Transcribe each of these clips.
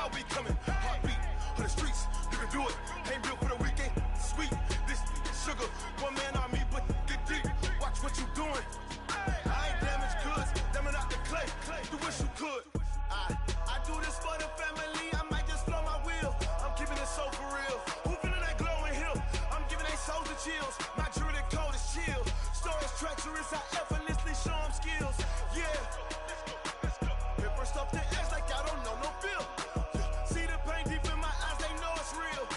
how we coming. Heartbeat on the streets, you can do it. Ain't built for the weekend. Sweet, this sugar, one man on me, but get deep. Watch what you doing. I ain't damaged goods, them are not the clay. You wish you could. I do this for the family. I might just blow my wheel. I'm keeping it so for real. Who feeling that glowing hill? I'm giving they souls the chills. My jewelry cold is chill. Stories treacherous, I effortlessly show them skills. Yeah. Paper stuff to act like I don't know no feel. See the pain deep in my eyes, they know it's real.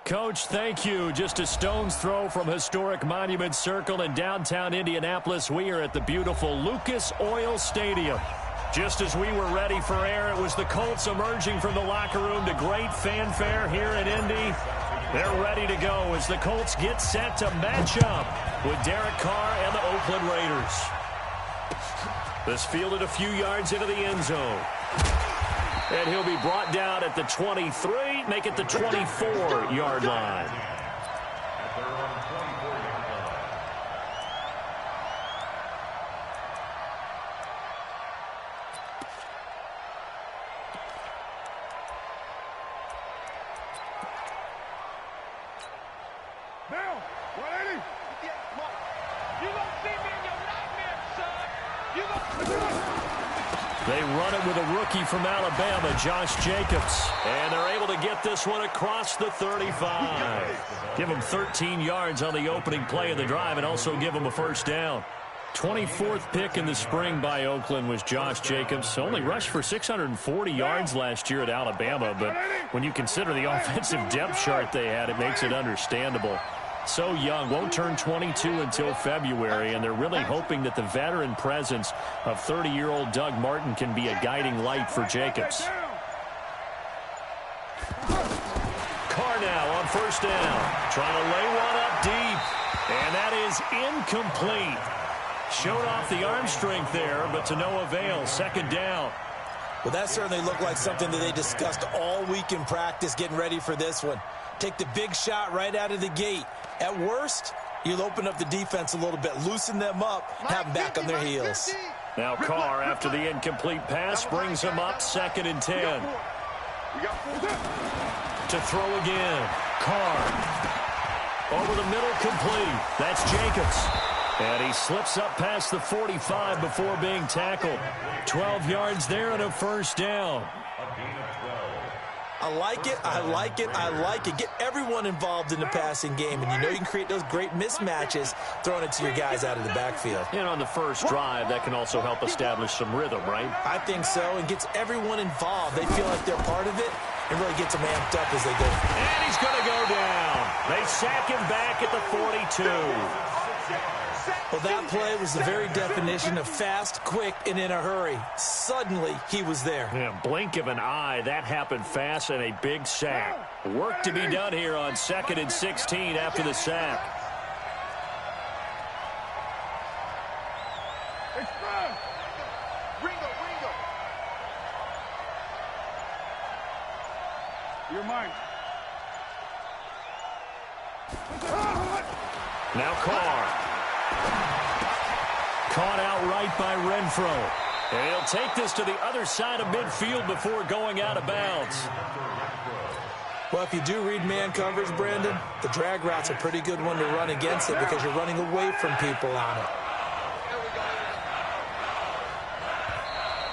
Coach, thank you. Just a stone's throw from historic Monument Circle in downtown Indianapolis. We are at the beautiful Lucas Oil Stadium. Just as we were ready for air, it was the Colts emerging from the locker room to great fanfare here in Indy. They're ready to go as the Colts get set to match up with Derek Carr and the Oakland Raiders. This fielded a few yards into the end zone. And he'll be brought down at the 23, make it the 24-yard line. Now, 180. You don't see me in your nightmares, son. You don't. They run it with a rookie from Alabama, Josh Jacobs. And they're able to get this one across the 35. Give him 13 yards on the opening play of the drive and also give him a first down. 24th pick in the spring by Oakland was Josh Jacobs. Only rushed for 640 yards last year at Alabama, but when you consider the offensive depth chart they had, it makes it understandable. So young, won't turn 22 until February, and they're really hoping that the veteran presence of 30-year-old Doug Martin can be a guiding light for Jacobs. Carr now on first down, trying to lay one up deep, and that is incomplete. Showed off the arm strength there, but to no avail. Second down. Well, that certainly looked like something that they discussed all week in practice getting ready for this one. Take the big shot right out of the gate. At worst, you'll open up the defense a little bit, loosen them up, have them back on their heels. Now Carr, after the incomplete pass, brings him up 2nd and 10. To throw again. Carr. Over the middle, complete. That's Jacobs. And he slips up past the 45 before being tackled. 12 yards there and a first down. I like it, I like it, I like it. Get everyone involved in the passing game, and you know you can create those great mismatches throwing it to your guys out of the backfield. And on the first drive, that can also help establish some rhythm, right? I think so, and gets everyone involved. They feel like they're part of it, and really gets them amped up as they go. And he's going to go down. They sack him back at the 42. Well, that play was the very definition of fast, quick, and in a hurry. Suddenly, he was there. Yeah, blink of an eye, that happened fast and a big sack. Work to be done here on 2nd and 16 after the sack. Ringo. You're mine. Now Carr. Caught outright by Renfro. And he'll take this to the other side of midfield before going out of bounds. Well, if you do read man coverage, Brandon, the drag route's a pretty good one to run against it because you're running away from people on it.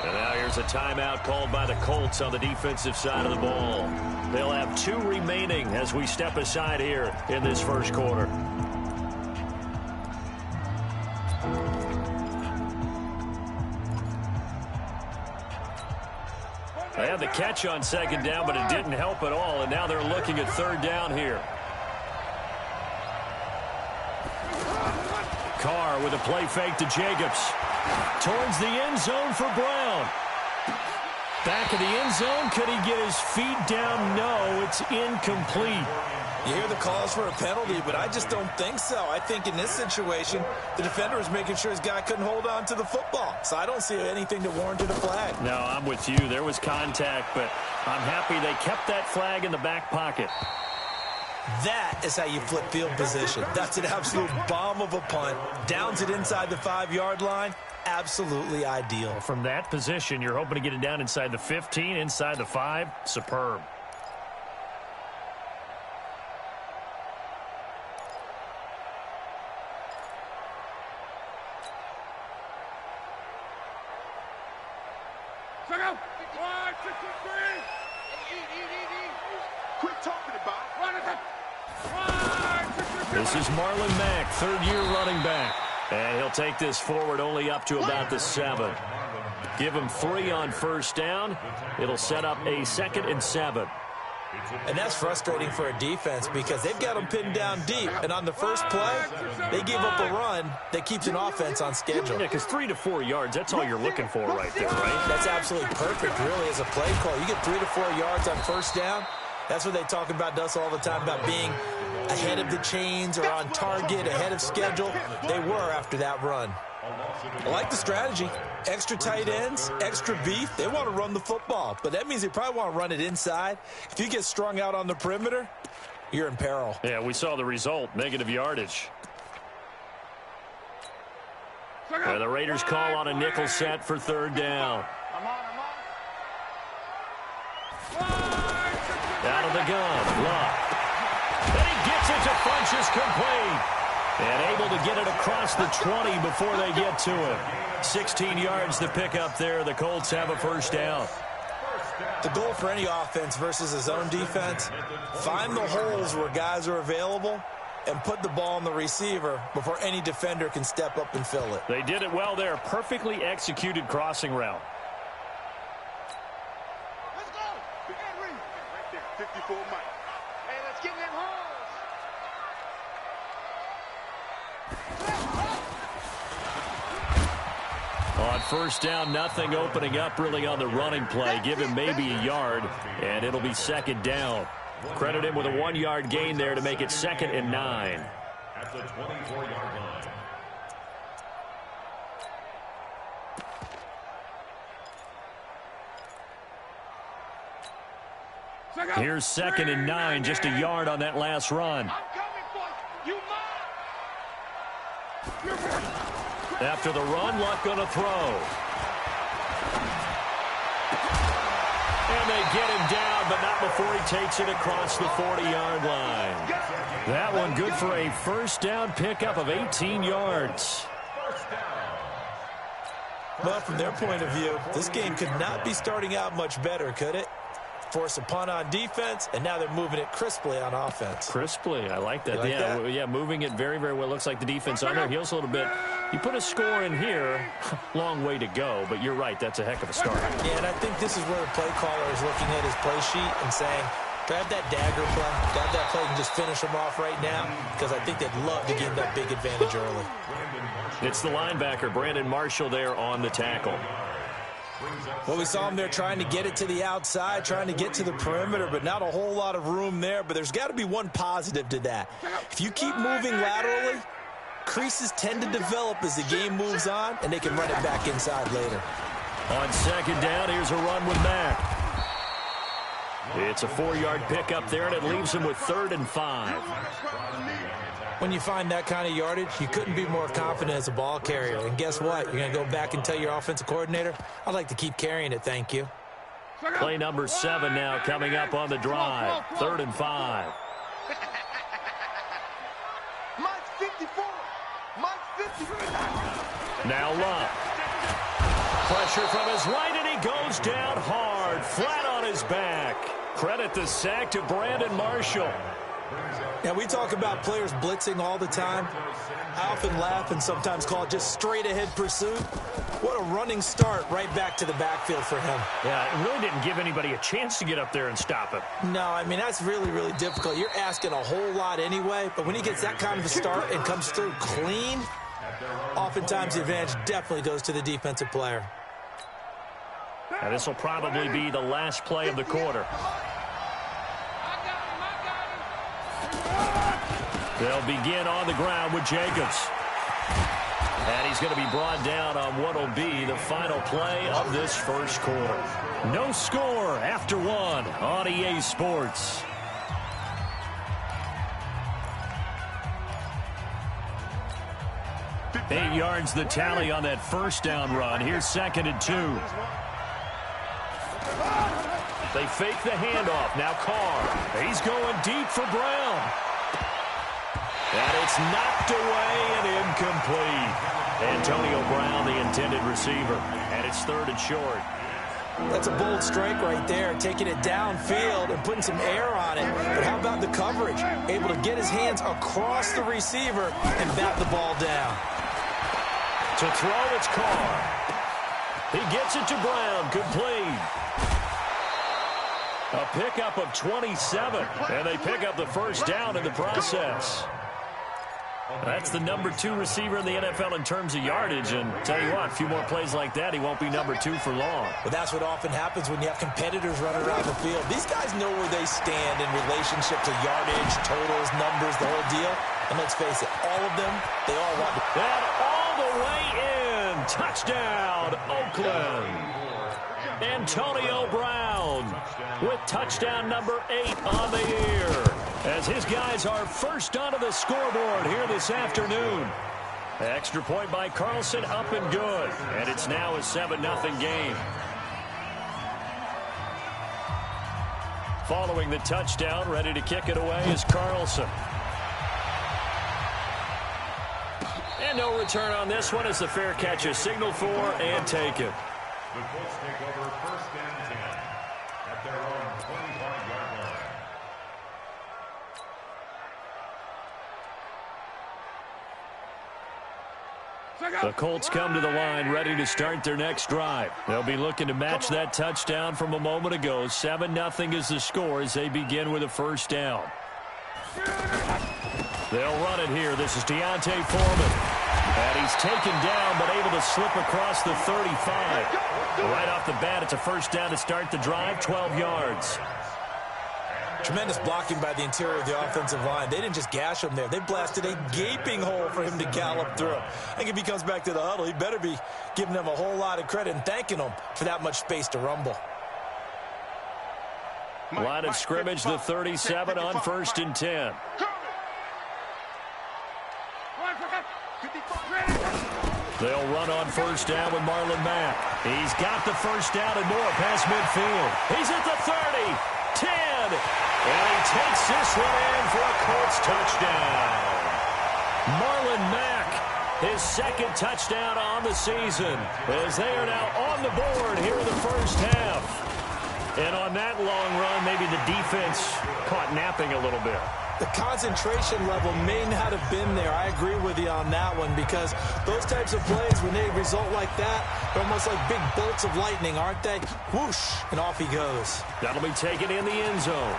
And now here's a timeout called by the Colts on the defensive side of the ball. They'll have 2 remaining as we step aside here in this first quarter. They had the catch on 2nd down, but it didn't help at all, and now they're looking at 3rd down here. Carr with a play fake to Jacobs. Towards the end zone for Brown. Back of the end zone. Could he get his feet down? No, it's incomplete. You hear the calls for a penalty, but I just don't think so. I think in this situation, the defender was making sure his guy couldn't hold on to the football. So I don't see anything that warranted a flag. No, I'm with you. There was contact, but I'm happy they kept that flag in the back pocket. That is how you flip field position. That's an absolute bomb of a punt. Downs it inside the 5-yard line. absolutely ideal. From that position, you're hoping to get it down inside the 15, inside the 5. Superb. This is Marlon Mack, third-year running back. And he'll take this forward only up to about the 7. Give him 3 on first down. It'll set up a 2nd and 7. And that's frustrating for a defense because they've got them pinned down deep. And on the first play, they give up a run that keeps an offense on schedule. Yeah, because 3 to 4 yards, that's all you're looking for right there, right? That's absolutely perfect, really, as a play call. You get 3 to 4 yards on first down. That's what they talk about us all the time, about being ahead of the chains or on target, ahead of schedule. They were after that run. I like the strategy. Extra tight ends, extra beef. They want to run the football, but that means they probably want to run it inside. If you get strung out on the perimeter, you're in peril. Yeah, we saw the result, negative yardage. And the Raiders call on a nickel set for 3rd down. Out of the gun, Luck. And he gets it to Funchess complete. And able to get it across the 20 before they get to him. 16 yards to pick up there. The Colts have a first down. The goal for any offense versus a zone defense, find the holes where guys are available and put the ball on the receiver before any defender can step up and fill it. They did it well there. Perfectly executed crossing route. Let's go. We got Reed. Right there, 54 Mike. Hey, let's get in them holes. On first down, nothing opening up really on the running play. Give him maybe a yard, and it'll be 2nd down. Credit him with a 1-yard gain there to make it 2nd and 9. At the 24-yard line. Here's 2nd and 9, just a yard on that last run. I'm coming for you. You mine. After the run, Luck going to throw. And they get him down, but not before he takes it across the 40-yard line. That one good for a first down pickup of 18 yards. Well, from their point of view, this game could not be starting out much better, could it? Force a punt on defense, and now they're moving it crisply on offense. Crisply, I like that. You like yeah, that? Yeah, moving it very, very well. Looks like the defense on their heels a little bit. You put a score in here, long way to go, but you're right, that's a heck of a start. Yeah, and I think this is where the play caller is looking at his play sheet and saying, grab that dagger play, grab that play and just finish them off right now, because I think they'd love to get that big advantage early. It's the linebacker, Brandon Marshall, there on the tackle. Well, we saw him there trying to get it to the outside, trying to get to the perimeter, but not a whole lot of room there. But there's got to be one positive to that. If you keep moving laterally, creases tend to develop as the game moves on, and they can run it back inside later. On 2nd down, here's a run with Mack. It's a 4-yard pickup there, and it leaves him with 3rd and 5. When you find that kind of yardage, you couldn't be more confident as a ball carrier. And guess what? You're going to go back and tell your offensive coordinator, I'd like to keep carrying it, thank you. Play number 7 now coming up on the drive. 3rd and 5. Mike's 54. Mike's 54. Now Luck. Pressure from his right, and he goes down hard, flat on his back. Credit the sack to Brandon Marshall. Now, we talk about players blitzing all the time. I often laugh and sometimes call it just straight-ahead pursuit. What a running start right back to the backfield for him. Yeah, it really didn't give anybody a chance to get up there and stop him. No, I mean, that's really, really difficult. You're asking a whole lot anyway, but when he gets that kind of a start and comes through clean, oftentimes the advantage definitely goes to the defensive player. Now, this will probably be the last play of the quarter. They'll begin on the ground with Jacobs. And he's going to be brought down on what will be the final play of this first quarter. No score after 1 on EA Sports. 8 yards the tally on that first down run. Here's 2nd and 2. They fake the handoff. Now Carr. He's going deep for Brown. And it's knocked away and incomplete. Antonio Brown, the intended receiver. And it's 3rd and short. That's a bold strike right there, taking it downfield and putting some air on it. But how about the coverage? Able to get his hands across the receiver and bat the ball down. To throw, it's Carr. He gets it to Brown, complete. A pickup of 27, and they pick up the first down in the process. That's the number 2 receiver in the NFL in terms of yardage, and tell you what, a few more plays like that, he won't be number 2 for long. But that's what often happens when you have competitors running around the field. These guys know where they stand in relationship to yardage, totals, numbers, the whole deal. And let's face it, all of them, they all want to. And all the way in. Touchdown, Oakland. Antonio Brown with touchdown number 8 on the year, as his guys are first onto the scoreboard here this afternoon. Extra point by Carlson, up and good. And it's now a 7-0 game. Following the touchdown, ready to kick it away is Carlson. And no return on this one as the fair catch is signaled for and taken. The Colts take over 1st and 10 at their own 25-yard line. The Colts come to the line ready to start their next drive. They'll be looking to match that touchdown from a moment ago. 7-0 is the score as they begin with a first down. They'll run it here. This is Deontay Foreman. And he's taken down but able to slip across the 35. Right off the bat, it's a first down to start the drive, 12 yards. Tremendous blocking by the interior of the offensive line. They didn't just gash him there. They blasted a gaping hole for him to gallop through. I think if he comes back to the huddle, he better be giving them a whole lot of credit and thanking them for that much space to rumble. Line of scrimmage, the 37 on 1st and 10. They'll run on first down with Marlon Mack. He's got the first down and more past midfield. He's at the 30, 10, and he takes this one in for a Colts touchdown. Marlon Mack, his 2nd touchdown on the season, as they are now on the board here in the first half. And on that long run, maybe the defense caught napping a little bit. The concentration level may not have been there. I agree with you on that one, because those types of plays, when they result like that, they're almost like big bolts of lightning, aren't they? Whoosh, and off he goes. That'll be taken in the end zone.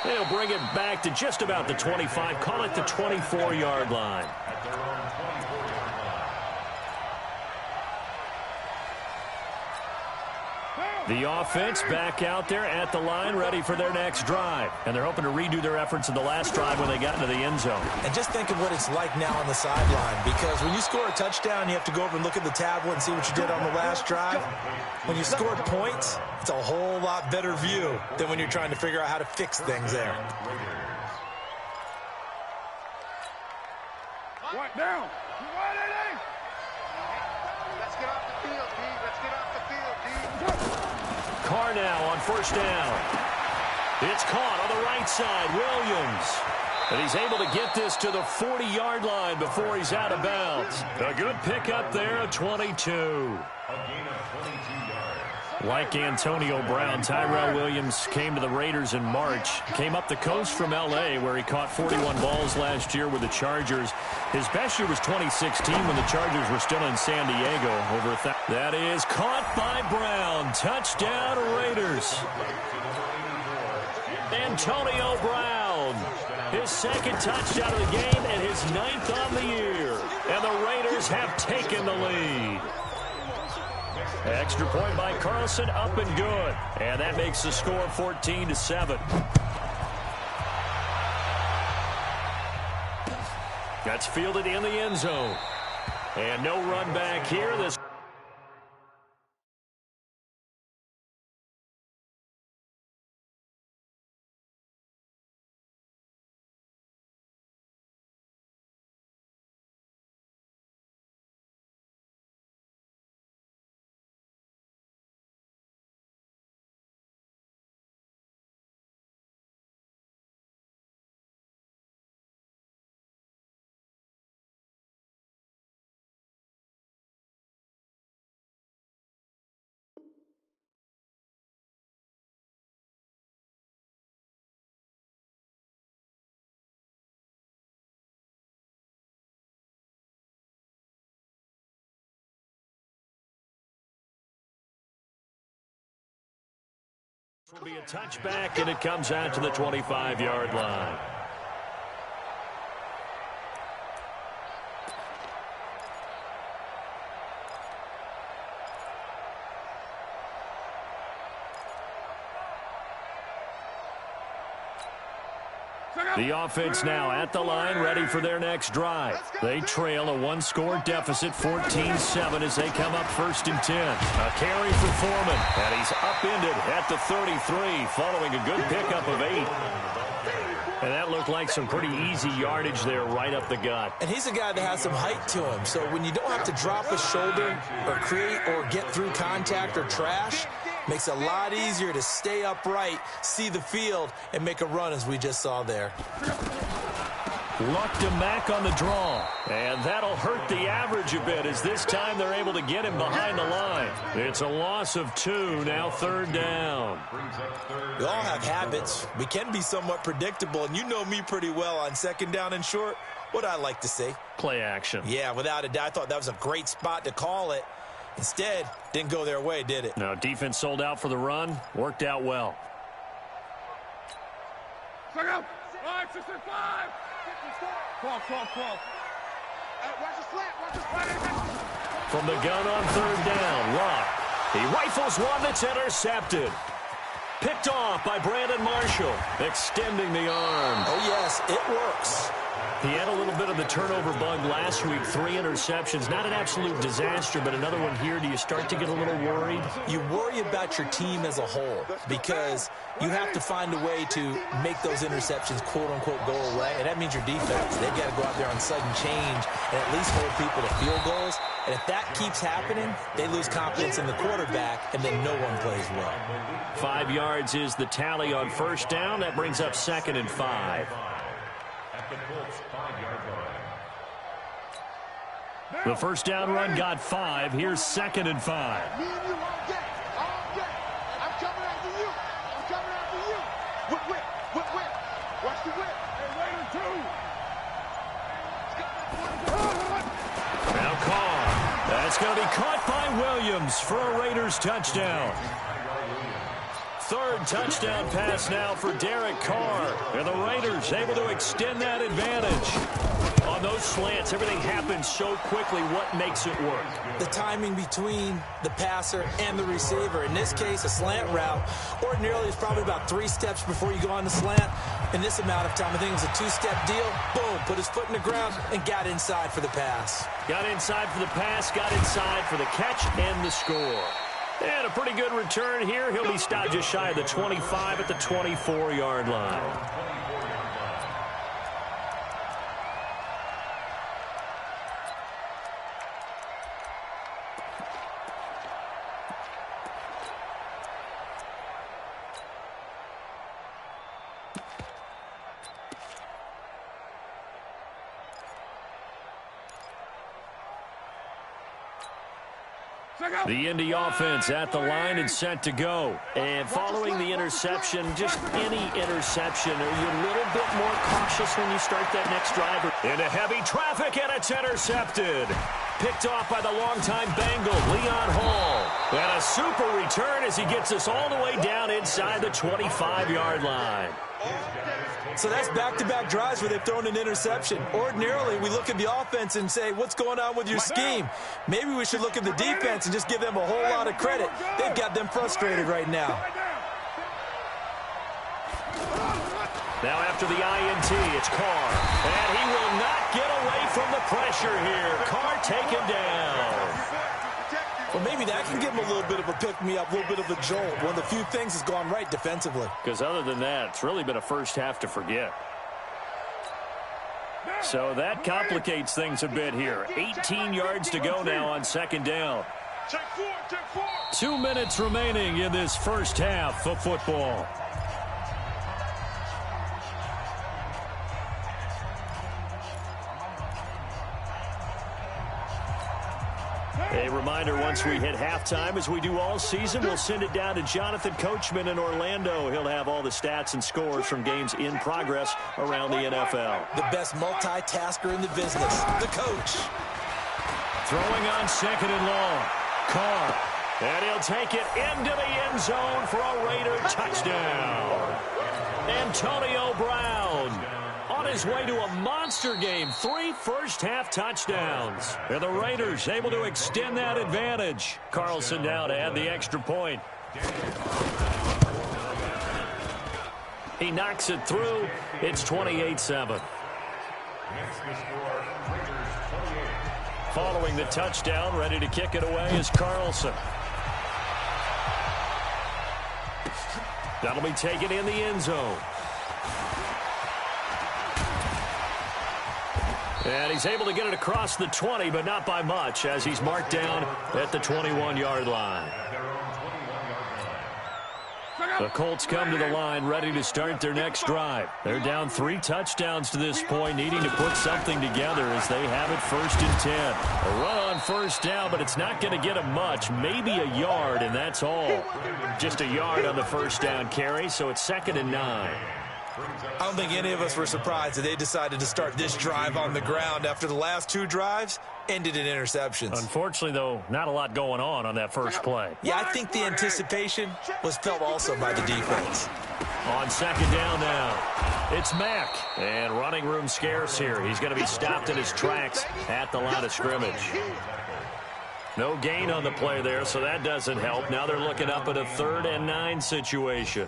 They'll bring it back to just about the 25, call it the 24-yard line. At their own 24-yard line. The offense back out there at the line, ready for their next drive. And they're hoping to redo their efforts in the last drive when they got into the end zone. And just think of what it's like now on the sideline, because when you score a touchdown, you have to go over and look at the tablet and see what you did on the last drive. When you scored points, it's a whole lot better view than when you're trying to figure out how to fix things there. One down. Let's get off the field, D. Let's get off the field, D. Carr now on first down. It's caught on the right side, Williams. And he's able to get this to the 40-yard line before he's out of bounds. A good pickup there, 22. A gain of 22 yards. Like Antonio Brown, Tyrell Williams came to the Raiders in March. Came up the coast from L.A., where he caught 41 balls last year with the Chargers. His best year was 2016 when the Chargers were still in San Diego. That is caught by Brown. Touchdown, Raiders. Antonio Brown, his 2nd touchdown of the game and his 9th on the year. And the Raiders have taken the lead. Extra point by Carlson, up and good. And that makes the score 14-7. That's fielded in the end zone. And no run back here. This Will be a touchback, and it comes out to the 25-yard line. The offense now at the line, ready for their next drive. They trail a one-score deficit, 14-7, as they come up 1st and 10. A carry for Foreman, and he's upended at the 33, following a good pickup of 8. And that looked like some pretty easy yardage there right up the gut. And he's a guy that has some height to him, so when you don't have to drop a shoulder or create or get through contact or trash, makes it a lot easier to stay upright, see the field, and make a run as we just saw there. Lucked him back on the draw. And that'll hurt the average a bit, as this time they're able to get him behind the line. It's a loss of 2, now 3rd down. We all have habits. We can be somewhat predictable, and you know me pretty well on 2nd down and short. What I like to say? Play action. Yeah, without a doubt. I thought that was a great spot to call it. Instead, didn't go their way, did it? No, defense sold out for the run. Worked out well. Check out. 5, 6, 5. 12. Watch the slant. Watch the slant. From the gun on 3rd down, Locke. He rifles one that's intercepted. Picked off by Brandon Marshall, extending the arm. Oh, yes, it works. He had a little bit of the turnover bug last week, 3 interceptions. Not an absolute disaster, but another one here. Do you start to get a little worried? You worry about your team as a whole because you have to find a way to make those interceptions, quote-unquote, go away, and that means your defense. They've got to go out there on sudden change and at least hold people to field goals. And if that keeps happening, they lose confidence in the quarterback, and then no one plays well. 5 yards is the tally on 1st down. That brings up 2nd and 5. At the Colts 5-yard line. The 1st down run got 5. Here's 2nd and 5. Me and you all day. All day. I'm coming after you. I'm coming after you. Whip. Watch the whip. Hey, Raider 2. Now Carr. That's going to be caught by Williams for a Raiders touchdown. 3rd touchdown pass now for Derek Carr. And the Raiders able to extend that advantage. On those slants, everything happens so quickly. What makes it work? The timing between the passer and the receiver. In this case, a slant route. Ordinarily, it's probably about 3 steps before you go on the slant. In this amount of time, I think it was a 2-step deal. Boom, put his foot in the ground and got inside for the pass. Got inside for the pass, got inside for the catch and the score. And a pretty good return here. He'll be stopped just shy of the 25 at the 24-yard line. The Indy offense at the line and set to go. And following the interception, just any interception, are you a little bit more cautious when you start that next drive? Into heavy traffic, and it's intercepted. Picked off by the longtime Bengal, Leon Hall. And a super return as he gets us all the way down inside the 25-yard line. So that's back-to-back drives where they've thrown an interception. Ordinarily, we look at the offense and say, what's going on with your scheme? Maybe we should look at the defense and just give them a whole lot of credit. They've got them frustrated right now. Now after the INT, it's Carr. And he will not get away from the pressure here. Carr taken down. Well, maybe that can give him a little bit of a pick-me-up, a little bit of a jolt. One of the few things has gone right defensively. Because other than that, it's really been a first half to forget. So that complicates things a bit here. 18 yards to go now on 2nd down. 2 minutes remaining in this first half of football. A reminder, once we hit halftime, as we do all season, we'll send it down to Jonathan Coachman in Orlando. He'll have all the stats and scores from games in progress around the NFL. The best multitasker in the business, the coach. Throwing on 2nd and long. Carr And he'll take it into the end zone for a Raider touchdown. Antonio Brown on his way to a monster game. 3 first-half touchdowns. And the Raiders able to extend that advantage. Carlson now to add the extra point. He knocks it through. It's 28-7. Following the touchdown, ready to kick it away is Carlson. That'll be taken in the end zone. And he's able to get it across the 20, but not by much, as he's marked down at the 21-yard line. The Colts come to the line ready to start their next drive. They're down 3 touchdowns to this point, needing to put something together as they have it 1st and 10. A run on first down, but it's not going to get them much. Maybe a yard, and that's all. Just a yard on the first down carry, so it's 2nd and 9. I don't think any of us were surprised that they decided to start this drive on the ground after the last 2 drives ended in interceptions. Unfortunately, though, not a lot going on that first play. Yeah, I think the anticipation was felt also by the defense. On 2nd down now, it's Mack. And running room scarce here. He's going to be stopped in his tracks at the line of scrimmage. No gain on the play there, so that doesn't help. Now they're looking up at a 3rd and 9 situation.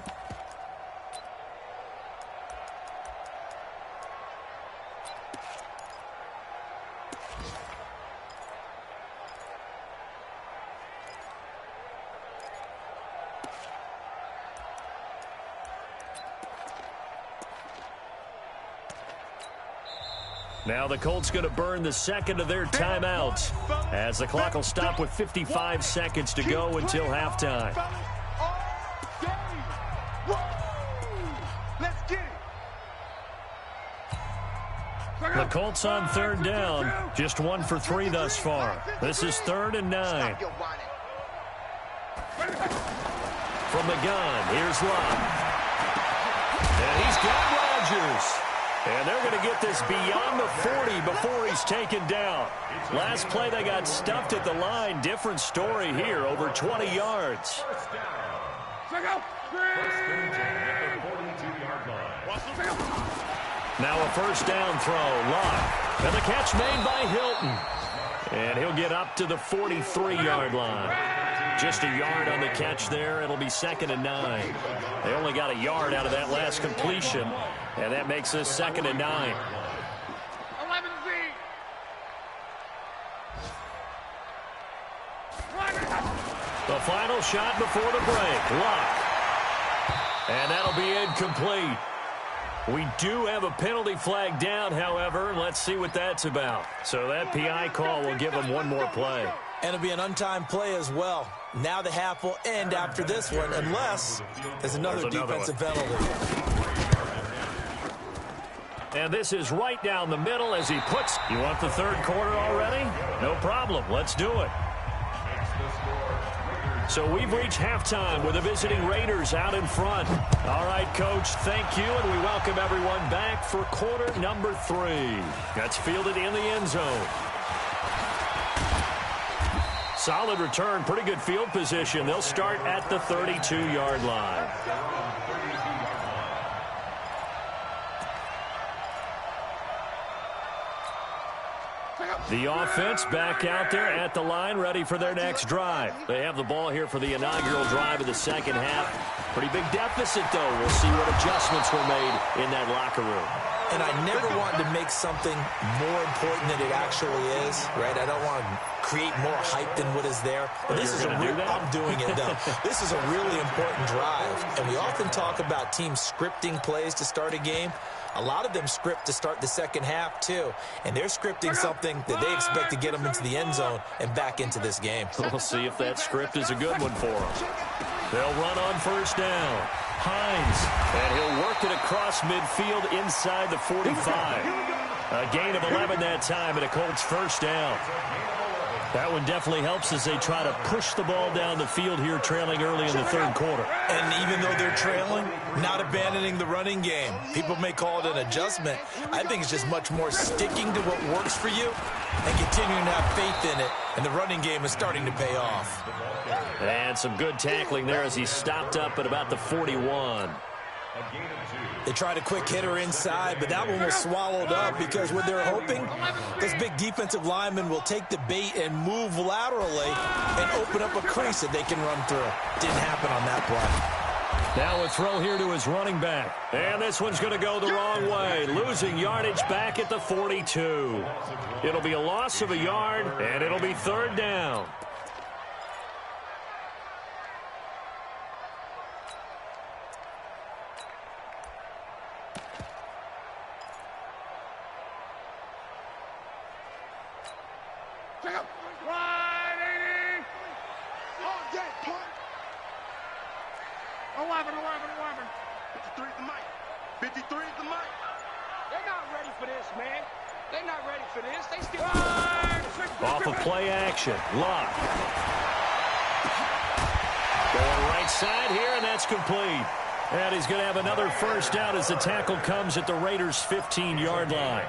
Now the Colts going to burn the 2nd of their timeouts as the clock will stop with 55 seconds to go until halftime. The Colts on 3rd down, just 1 for 3 thus far. This is 3rd and 9. From the gun, here's Locke. And he's got Rodgers. And they're going to get this beyond the 40 before he's taken down. Last play, they got stuffed at the line. Different story here, over 20 yards. Now a first down throw, Locke. And the catch made by Hilton. And he'll get up to the 43-yard line. Just a yard on the catch there. It'll be 2nd and 9. They only got a yard out of that last completion, and that makes this 2nd and 9. The final shot before the break. Locke. And that'll be incomplete. We do have a penalty flag down, however. Let's see what that's about. So that PI call will give them one more play. And it'll be an untimed play as well. Now the half will end after this one, unless there's another defensive penalty. And this is right down the middle as he puts. You want the 3rd quarter already? No problem. Let's do it. So we've reached halftime with the visiting Raiders out in front. All right, Coach, thank you, and we welcome everyone back for quarter number 3. That's fielded in the end zone. Solid return, pretty good field position. They'll start at the 32-yard line. The offense back out there at the line, ready for their next drive. They have the ball here for the inaugural drive of the 2nd half. Pretty big deficit, though. We'll see what adjustments were made in that locker room. And I never wanted to make something more important than it actually is, right? I don't want to create more hype than what is there. But this is I'm doing it, though. This is a really important drive. And we often talk about teams scripting plays to start a game. A lot of them script to start the 2nd half, too. And they're scripting something that they expect to get them into the end zone and back into this game. We'll see if that script is a good one for them. They'll run on first down. Hines, and he'll work it across midfield inside the 45. A gain of 11 that time, and a Colts first down. That one definitely helps as they try to push the ball down the field here, trailing early in the 3rd quarter. And even though they're trailing, not abandoning the running game. People may call it an adjustment. I think it's just much more sticking to what works for you and continuing to have faith in it, and the running game is starting to pay off. And some good tackling there as he stopped up at about the 41. They tried a quick hitter inside, but that one was swallowed up because what they're hoping, those big defensive linemen will take the bait and move laterally and open up a crease that they can run through. Didn't happen on that play. Now a throw here to his running back. And this one's going to go the wrong way. Losing yardage back at the 42. It'll be a loss of a yard, and it'll be third down. Off of play action. Luck. Going right side here, and that's complete. And he's going to have another first down as the tackle comes at the Raiders' 15-yard line.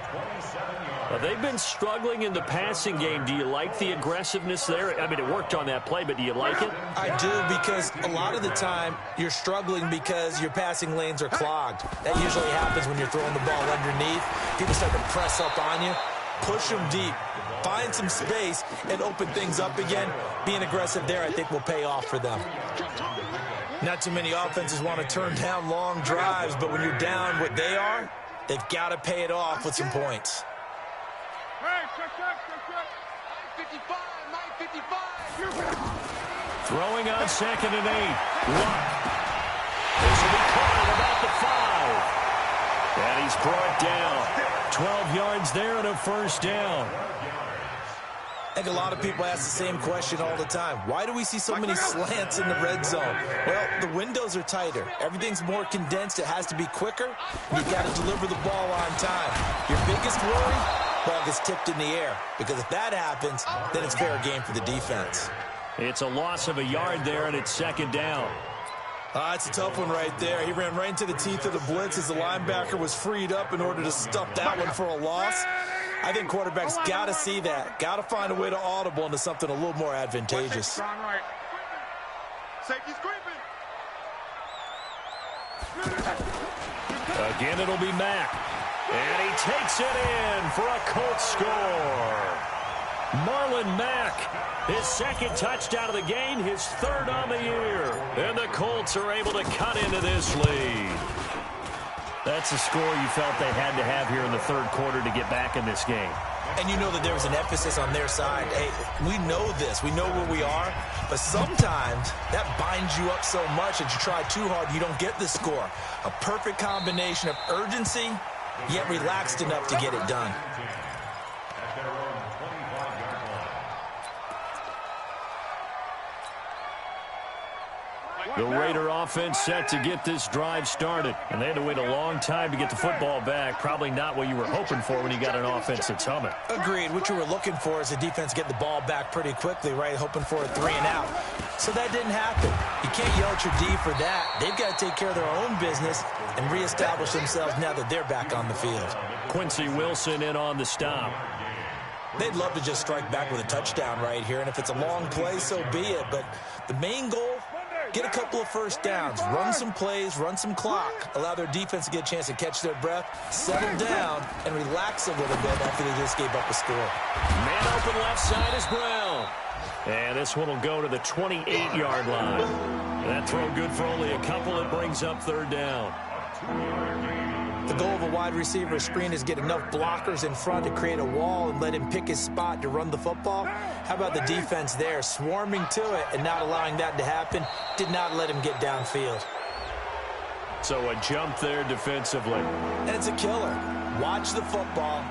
They've been struggling in the passing game. Do you like the aggressiveness there? I mean, it worked on that play, but do you like it? I do, because a lot of the time you're struggling because your passing lanes are clogged. That usually happens when you're throwing the ball underneath. People start to press up on you. Push them deep. Find some space and open things up again. Being aggressive there, I think, will pay off for them. Not too many offenses want to turn down long drives, but when you're down what they are, they've got to pay it off with some points. Throwing on 2nd and 8. Luck. This will be caught at about the 5. And he's brought down. 12 yards there and a first down. I think a lot of people ask the same question all the time. Why do we see so many slants in the red zone? Well, the windows are tighter. Everything's more condensed. It has to be quicker. You've got to deliver the ball on time. Your biggest worry, ball gets tipped in the air. Because if that happens, then it's fair game for the defense. It's a loss of a yard there, and it's 2nd down. It's a tough one right there. He ran right into the teeth of the blitz as the linebacker was freed up in order to stuff that one for a loss. I think quarterbacks got to see that. Got to find a way to audible into something a little more advantageous. Again, it'll be Mack. And he takes it in for a Colts score. Marlon Mack, his 2nd touchdown of the game, his 3rd on the year. And the Colts are able to cut into this lead. That's a score you felt they had to have here in the 3rd quarter to get back in this game. And you know that there was an emphasis on their side. Hey, we know this. We know where we are. But sometimes that binds you up so much that you try too hard, you don't get the score. A perfect combination of urgency, yet relaxed enough to get it done. The Raider offense set to get this drive started. And they had to wait a long time to get the football back. Probably not what you were hoping for when you got an offense that's humming. Agreed. What you were looking for is the defense get the ball back pretty quickly, right? Hoping for a 3 and out. So that didn't happen. You can't yell at your D for that. They've got to take care of their own business and reestablish themselves now that they're back on the field. Quincy Wilson in on the stop. They'd love to just strike back with a touchdown right here. And if it's a long play, so be it. But the main goal, get a couple of first downs, run some plays, run some clock, allow their defense to get a chance to catch their breath, settle down, and relax a little bit after they just gave up a score. Man open left side is Brown. And this one will go to the 28-yard line. That throw good for only a couple. It brings up 3rd down. The goal of a wide receiver screen is get enough blockers in front to create a wall and let him pick his spot to run the football. How about the defense there, swarming to it and not allowing that to happen? Did not let him get downfield. So a jump there defensively. And it's a killer. Watch the football.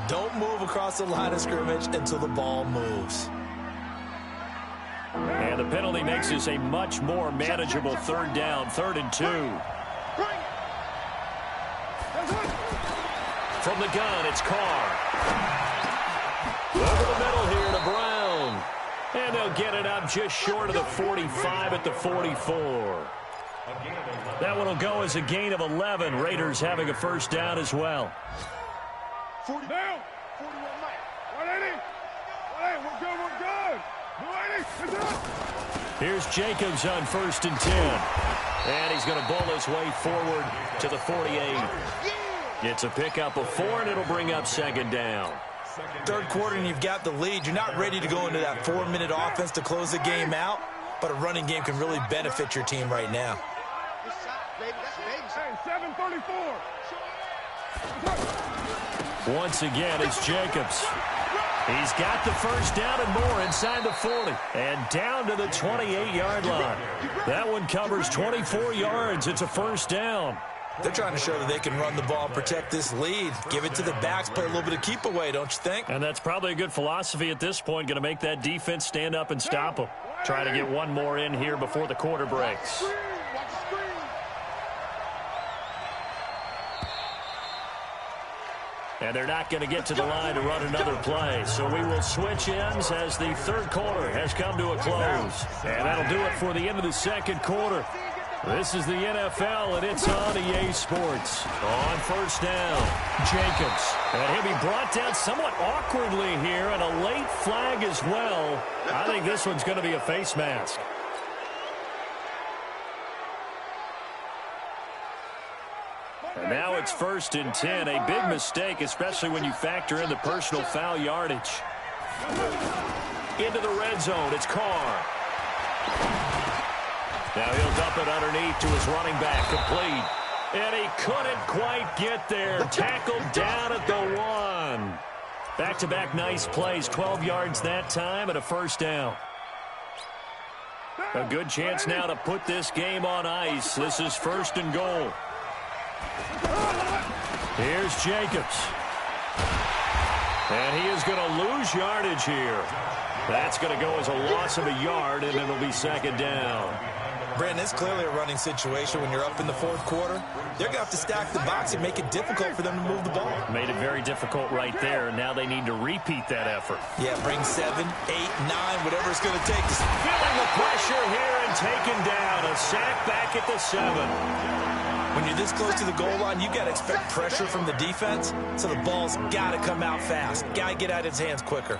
Don't move across the line of scrimmage until the ball moves. And the penalty makes this a much more manageable 3rd down, 3rd and 2. From the gun, it's Carr. Over the middle here to Brown. And they'll get it up just short of the 45 at the 44. That one will go as a gain of 11. Raiders having a first down as well. 40 down. 41 Mike. We're good. Here's Jacobs on 1st and 10. And he's going to bowl his way forward to the 48. It's a pickup of 4, and it'll bring up 2nd down. Third quarter, and you've got the lead. You're not ready to go into that 4-minute offense to close the game out, but a running game can really benefit your team right now. Hey, 7:34. Once again, it's Jacobs. He's got the first down and more inside the 40. And down to the 28-yard line. That one covers 24 yards. It's a 1st down. They're trying to show that they can run the ball, protect this lead. Give it to the backs, play a little bit of keep away, don't you think? And that's probably a good philosophy at this point. Going to make that defense stand up and stop them. Trying to get one more in here before the quarter breaks. And they're not going to get to the line to run another play. So we will switch ends as the third quarter has come to a close. And that'll do it for the end of the second quarter. This is the NFL, and it's on EA Sports. On 1st down, Jacobs. And he'll be brought down somewhat awkwardly here, and a late flag as well. I think this one's going to be a face mask. And now it's 1st and 10. A big mistake, especially when you factor in the personal foul yardage. Into the red zone, it's Carr. Now he'll dump it underneath to his running back, complete. And he couldn't quite get there. Tackled down at the 1. Back-to-back nice plays, 12 yards that time and a 1st down. A good chance now to put this game on ice. This is 1st and goal. Here's Jacobs. And he is going to lose yardage here. That's going to go as a loss of a yard, and it'll be 2nd down. Brandon, it's clearly a running situation when you're up in the 4th quarter. They're going to have to stack the box and make it difficult for them to move the ball. Made it very difficult right there. Now they need to repeat that effort. Yeah, bring 7, 8, 9, whatever it's going to take. Feeling the pressure here and taken down. A sack back at the 7. When you're this close to the goal line, you got to expect pressure from the defense, so the ball's got to come out fast. Got to get out of his hands quicker.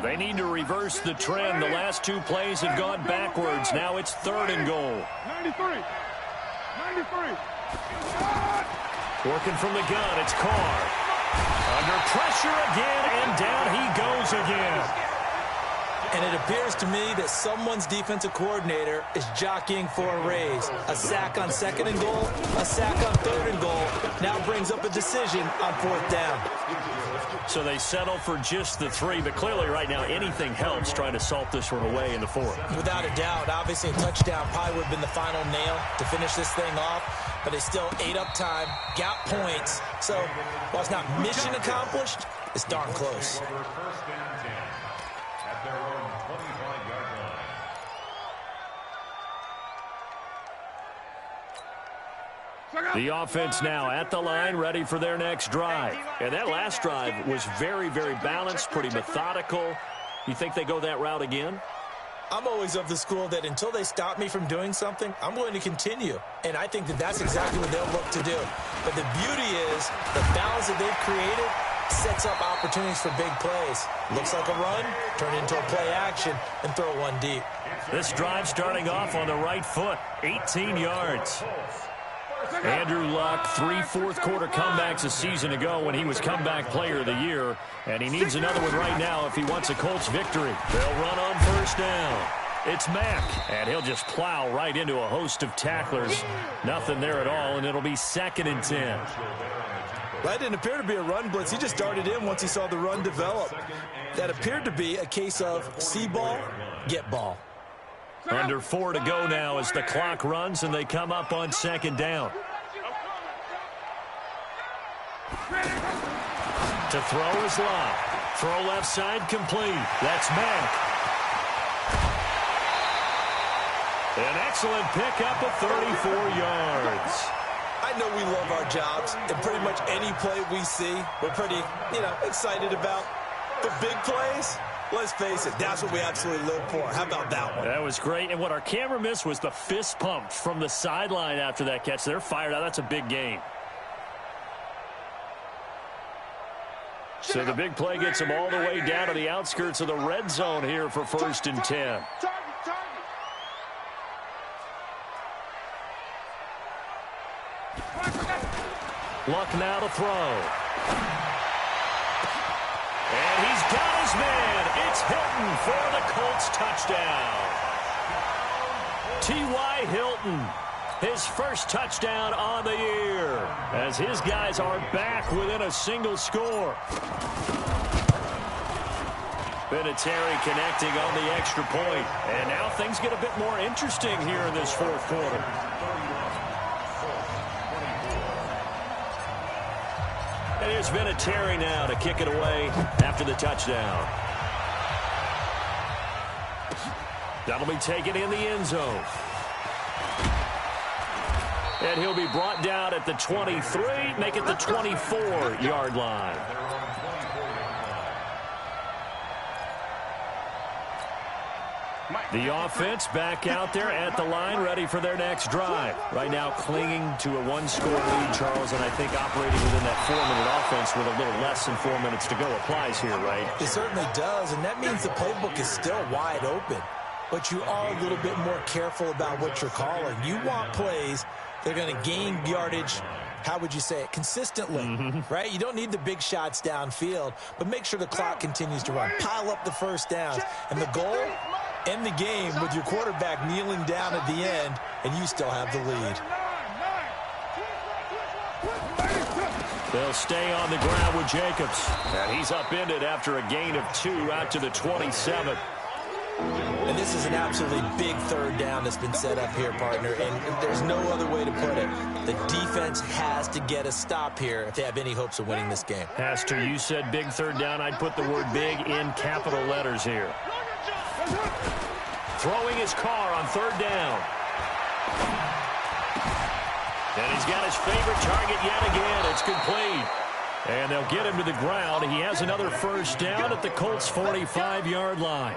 They need to reverse the trend. The last 2 plays have gone backwards. Now it's 3rd and goal. 93. Working from the gun, it's Carr. Under pressure again, and down he goes again. And it appears to me that someone's defensive coordinator is jockeying for a raise. A sack on 2nd and goal, a sack on 3rd and goal. Now brings up a decision on 4th down. So they settle for just the 3, but clearly right now anything helps trying to salt this one away in the 4th. Without a doubt, obviously a touchdown probably would have been the final nail to finish this thing off, but they still ate up time, got points. So while it's not mission accomplished, it's darn close. The offense now at the line, ready for their next drive. And that last drive was very, very balanced, pretty methodical. You think they go that route again? I'm always of the school that until they stop me from doing something, I'm going to continue. And I think that that's exactly what they'll look to do. But the beauty is the balance that they've created sets up opportunities for big plays. Looks like a run, turn into a play action, and throw one deep. This drive starting off on the right foot, 18 yards. Andrew Luck, 3 fourth-quarter comebacks a season ago when he was comeback player of the year, and he needs another one right now if he wants a Colts victory. They'll run on 1st down. It's Mack, and he'll just plow right into a host of tacklers. Nothing there at all, and it'll be 2nd and 10. That didn't appear to be a run blitz. He just darted in once he saw the run develop. That appeared to be a case of see ball, get ball. Under 4 to go now as the clock runs, and they come up on 2nd down. To throw is Love. Throw left side complete. That's Mack. An excellent pickup of 34 yards. I know we love our jobs, and pretty much any play we see, we're pretty, excited about. The big plays, let's face it, that's what we absolutely live for. How about that one? That was great, and what our camera missed was the fist pump from the sideline after that catch. They're fired out. That's a big game. So the big play gets him all the way down to the outskirts of the red zone here for 1st and 10. Luck now to throw. And he's got his man. It's Hilton for the Colts touchdown. T.Y. Hilton, his first touchdown on the year, as his guys are back within a single score. Vinatieri connecting on the extra point. And now things get a bit more interesting here in this 4th quarter. And here's Vinatieri now to kick it away after the touchdown. That'll be taken in the end zone. And he'll be brought down at the 23, make it the 24-yard line. The offense back out there at the line, ready for their next drive. Right now clinging to a 1-score lead, Charles, and I think operating within that 4-minute offense with a little less than 4 minutes to go applies here, right? It certainly does, and that means the playbook is still wide open. But you are a little bit more careful about what you're calling. You want plays that are going to gain yardage, how would you say it, consistently, right? You don't need the big shots downfield, but make sure the clock continues to run. Pile up the first downs. And the goal, end the game with your quarterback kneeling down at the end, and you still have the lead. They'll stay on the ground with Jacobs. And he's upended after a gain of 2 out to the 27. And this is an absolutely big 3rd down that's been set up here, partner, and there's no other way to put it. The defense has to get a stop here if they have any hopes of winning this game. Pastor, you said big 3rd down. I'd put the word big in capital letters here. Throwing his car on 3rd down. And he's got his favorite target yet again. It's complete. And they'll get him to the ground. He has another 1st down at the Colts' 45-yard line.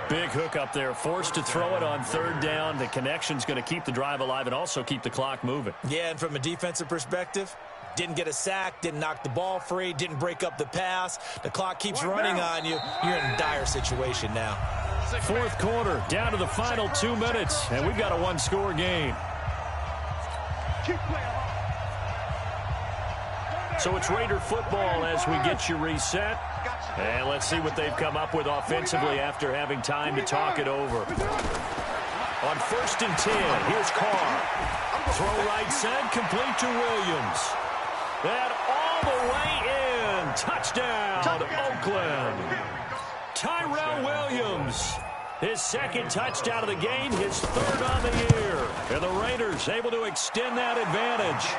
Big hook up there, forced to throw it on 3rd down. The connection's going to keep the drive alive and also keep the clock moving. Yeah, and from a defensive perspective, didn't get a sack, didn't knock the ball free, didn't break up the pass. The clock keeps running on you. You're in a dire situation now. 4th quarter, down to the final 2 minutes, and we've got a 1-score game. So it's Raider football as we get you reset. And let's see what they've come up with offensively after having time to talk it over. On 1st and 10, here's Carr. Throw right side, complete to Williams. And all the way in. Touchdown, Oakland. Tyrell Williams. His 2nd touchdown of the game, his 3rd on the year. And the Raiders able to extend that advantage.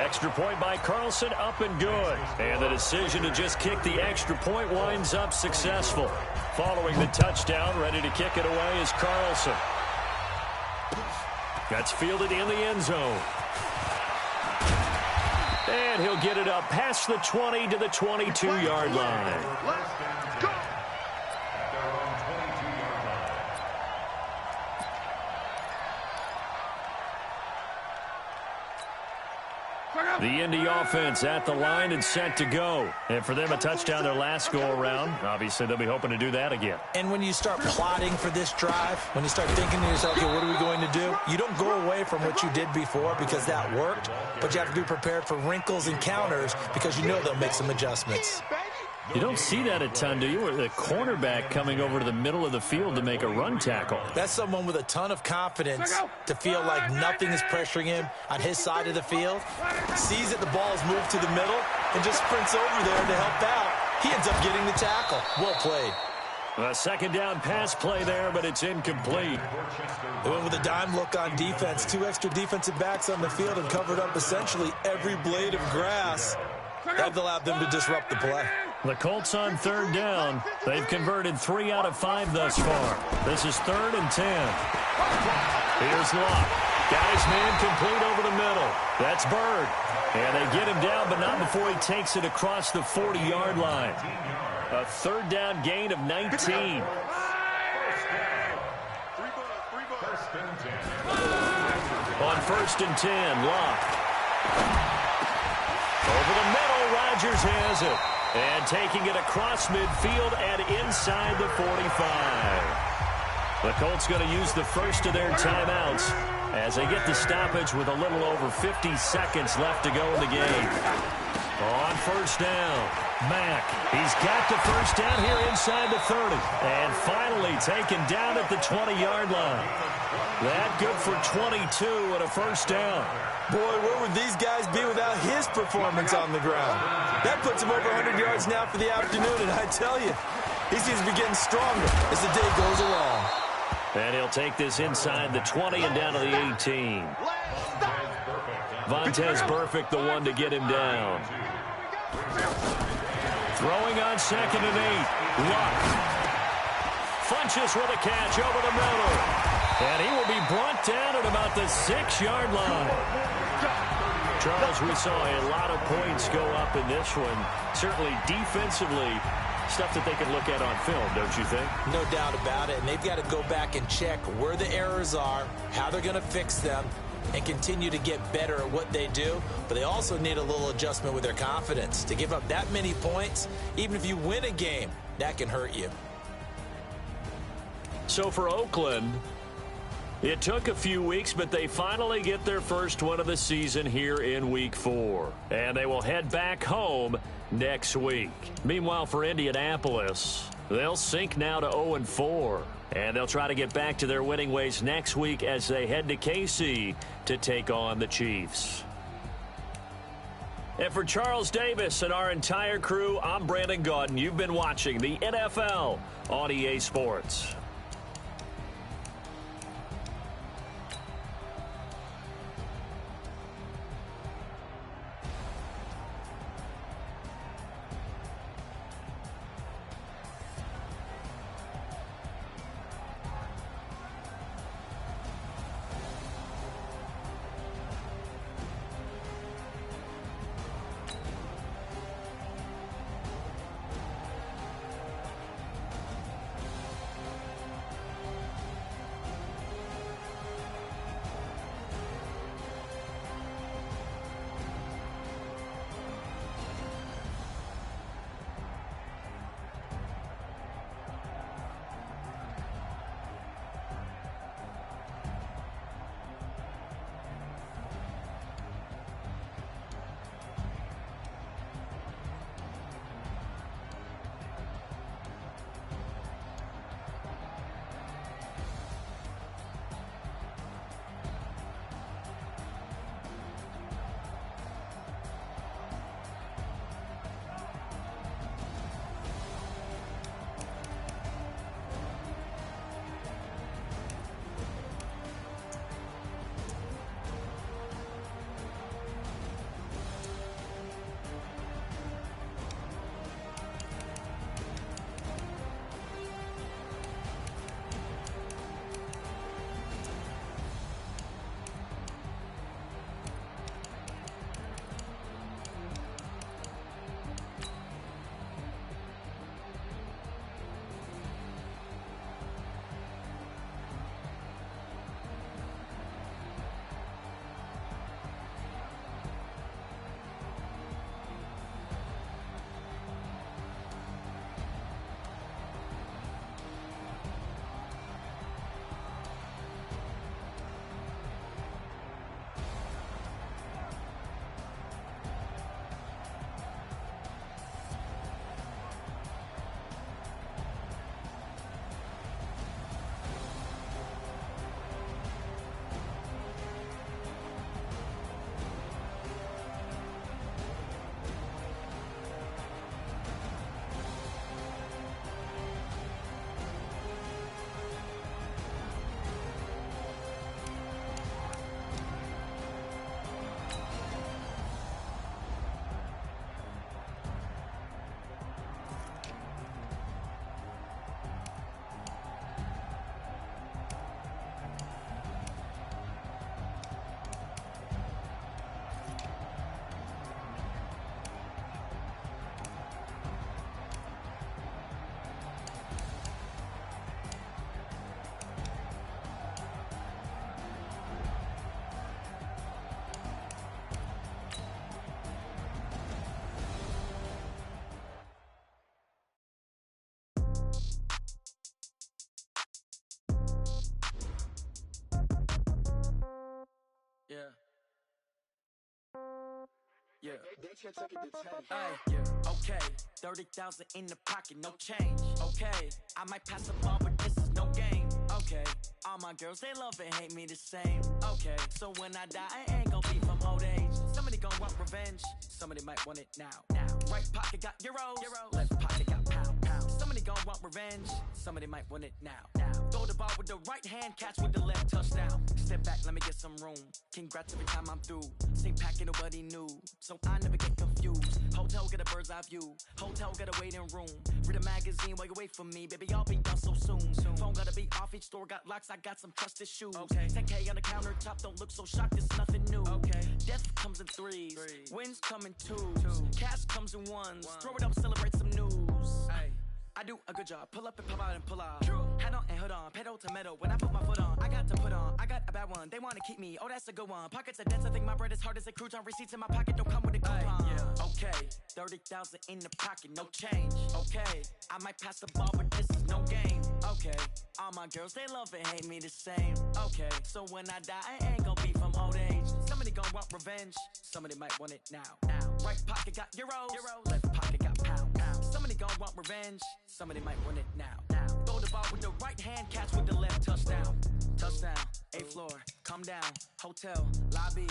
Extra point by Carlson, up and good. And the decision to just kick the extra point winds up successful. Following the touchdown, ready to kick it away is Carlson. That's fielded in the end zone. And he'll get it up past the 20 to the 22-yard line. The Indy offense at the line and set to go. And for them, a touchdown their last go-around. Obviously, they'll be hoping to do that again. And when you start plotting for this drive, when you start thinking to yourself, okay, what are we going to do? You don't go away from what you did before because that worked, but you have to be prepared for wrinkles and counters because you know they'll make some adjustments. You don't see that a ton, do you? Where the cornerback coming over to the middle of the field to make a run tackle. That's someone with a ton of confidence to feel like nothing is pressuring him on his side of the field. Sees that the ball is moved to the middle and just sprints over there to help out. He ends up getting the tackle. Well played. A 2nd down pass play there, but it's incomplete. They went with a dime look on defense. 2 extra defensive backs on the field and covered up essentially every blade of grass. That allowed them to disrupt the play. The Colts on 3rd down. They've converted 3 out of 5 thus far. This is 3rd and 10. Here's Locke. Got his man complete over the middle. That's Bird. And they get him down, but not before he takes it across the 40-yard line. A 3rd down gain of 19. On 1st and 10, Locke. Over the middle, right Rodgers has it. And taking it across midfield and inside the 45. The Colts going to use the first of their timeouts as they get the stoppage with a little over 50 seconds left to go in the game. On first down, Mack. He's got the first down here inside the 30. And finally taken down at the 20-yard line. That good for 22 and a first down. Boy, where would these guys be without his performance on the ground? That puts him over 100 yards now for the afternoon, and I tell you, he seems to be getting stronger as the day goes along. And he'll take this inside the 20 and down to the 18. Vontaze Burfict, the one to get him down. Throwing on 2nd and 8. Luck. Funches with a catch over the middle. And he will be brought down at about the 6-yard line. Charles, we saw a lot of points go up in this one. Certainly defensively, stuff that they can look at on film, don't you think? No doubt about it. And they've got to go back and check where the errors are, how they're going to fix them, and continue to get better at what they do. But they also need a little adjustment with their confidence. To give up that many points, even if you win a game, that can hurt you. So for Oakland, it took a few weeks, but they finally get their first one of the season here in Week 4. And they will head back home next week. Meanwhile, for Indianapolis, they'll sink now to 0-4. And they'll try to get back to their winning ways next week as they head to KC to take on the Chiefs. And for Charles Davis and our entire crew, I'm Brandon Gaudin. You've been watching the NFL on EA Sports. Yeah. Yeah. They can't take it to 10. Ay, yeah. Okay. 30,000 in the pocket, no change. Okay. I might pass the ball, but this is no game. Okay. All my girls, they love and hate me the same. Okay. So when I die, I ain't gon' be from old age. Somebody gon' want revenge. Somebody might want it now. Right pocket got euros. Left pocket got pound. Somebody gon' want revenge. Somebody might want it now. Throw the ball with the right hand, catch with the left, touchdown. Step back, let me get some room. Congrats every time I'm through. Same packet, nobody knew, so I never get confused. Hotel get a bird's eye view. Hotel get a waiting room. Read a magazine while you wait for me, baby. I'll be done so soon. Phone gotta be off, each store got locks. I got some trusted shoes. Okay. 10K on the countertop, don't look so shocked. It's nothing new. Okay. Death comes in threes. Wins come in twos. Cash comes in ones. Throw it up, celebrate some news. Ay. I do a good job. Pull up and pop out and pull out. Head on and hood on. Pedal to metal. When I put my foot on, I got to put on. I got a bad one. They want to keep me. Oh, that's a good one. Pockets are dense. I think my bread is hard as a crouton. Receipts in my pocket don't come with a coupon. Yeah. Okay. 30,000 in the pocket. No change. Okay. I might pass the ball, but this is no game. Okay. All my girls, they love and hate me the same. Okay. So when I die, I ain't gon' be from old age. Somebody gon' want revenge. Somebody might want it now. Right pocket got euros. Left pocket got pound. Somebody gon' want revenge. Somebody might want it now. Throw the ball with the right hand, catch with the left, touchdown. Touchdown, 8th floor, come down, hotel, lobby.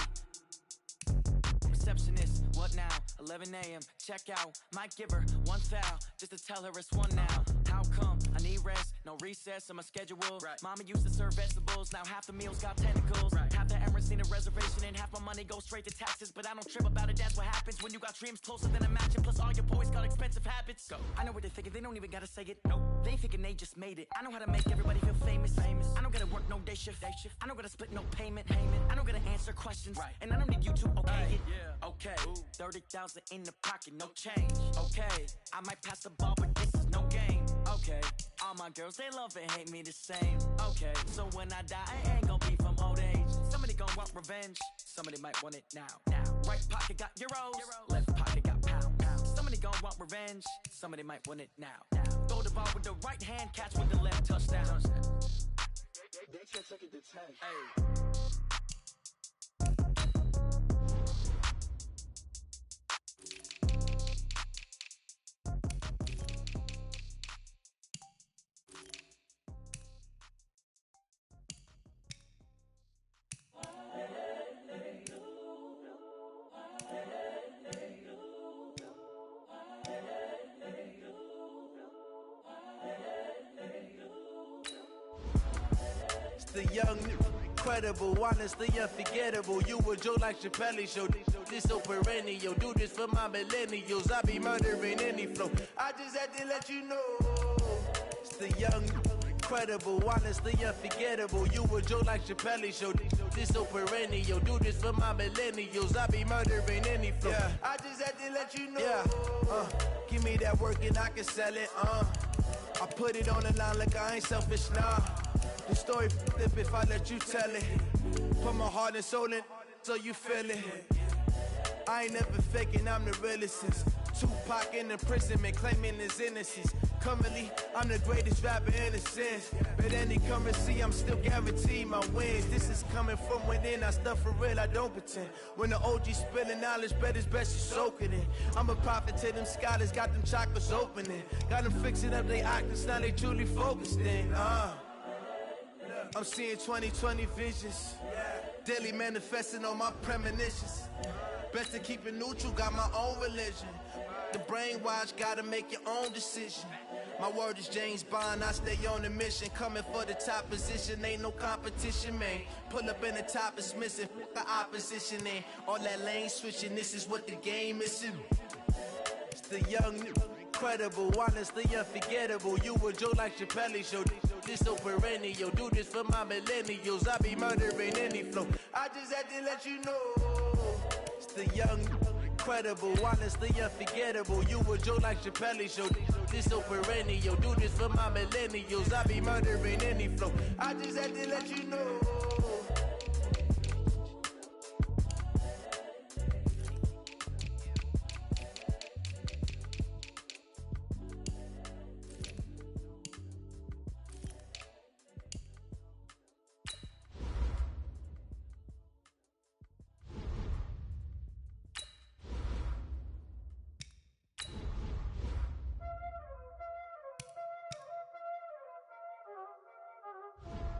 Receptionist, what now? 11 a.m., check out. Might give her one foul, just to tell her it's one now. How come? I need rest, no recess in my schedule. Right. Mama used to serve vegetables, now half the meals got tentacles. Right. Half the Emirates need a reservation and half my money goes straight to taxes. But I don't trip about it, that's what happens when you got dreams closer than a match. And plus all your boys got expensive habits. Go. I know what they're thinking, they don't even gotta say it. Nope. They ain't thinking they just made it. I know how to make everybody feel famous. I don't gotta work no day shift. I don't gotta split no payment. I don't gotta answer questions. Right. And I don't need you to okay it. Yeah. Okay, 30,000 in the pocket, no change. Okay, I might pass the ball, but this is no game. Okay, all my girls, they love and hate me the same. Okay, so when I die, I ain't gon' be from old age. Somebody gon' want revenge. Somebody might want it now. Right pocket got euros. Left pocket got pound. Somebody gon' want revenge. Somebody might want it now. Throw the ball with the right hand, catch with the left, touchdown. They can't take it to 10. Hey. The young, incredible, honestly unforgettable. You a Joe like Chappelle show. This so perennial. Do this for my millennials. I be murdering any flow. I just had to let you know. It's the young, incredible, honestly unforgettable. You a Joe like Chappelle show. This so perennial. Do this for my millennials. I be murdering any flow. Yeah. I just had to let you know. Yeah. Give me that work and I can sell it. I put it on the line like I ain't selfish, nah. The story flip if I let you tell it. Put my heart and soul in so you feel it. I ain't never faking, I'm the realest since Tupac in imprisonment, claiming his innocence. Currently, I'm the greatest rapper in a sense. But any currency, I'm still guaranteed my wins. This is coming from within, I stuff for real, I don't pretend. When the OG spilling knowledge, bet it's best you soak it in. I'm a prophet to them scholars, got them chakras opening. Got them fixing up their octaves, now they truly focused in. I'm seeing 2020 visions, daily manifesting on my premonitions. Best to keep it neutral, got my own religion. The brainwash, gotta make your own decision. My word is James Bond, I stay on a mission. Coming for the top position, ain't no competition, man. Pull up in the top, it's missing, the opposition in. All that lane switching, this is what the game is. It's the young, incredible, honestly unforgettable. You a Joe like Chappelle show. This so perennial. Do this for my millennials. I be murdering any flow. I just had to let you know. It's the young, incredible, honestly unforgettable. You a Joe like Chappelle show. This so perennial. Do this for my millennials. I be murdering any flow. I just had to let you know.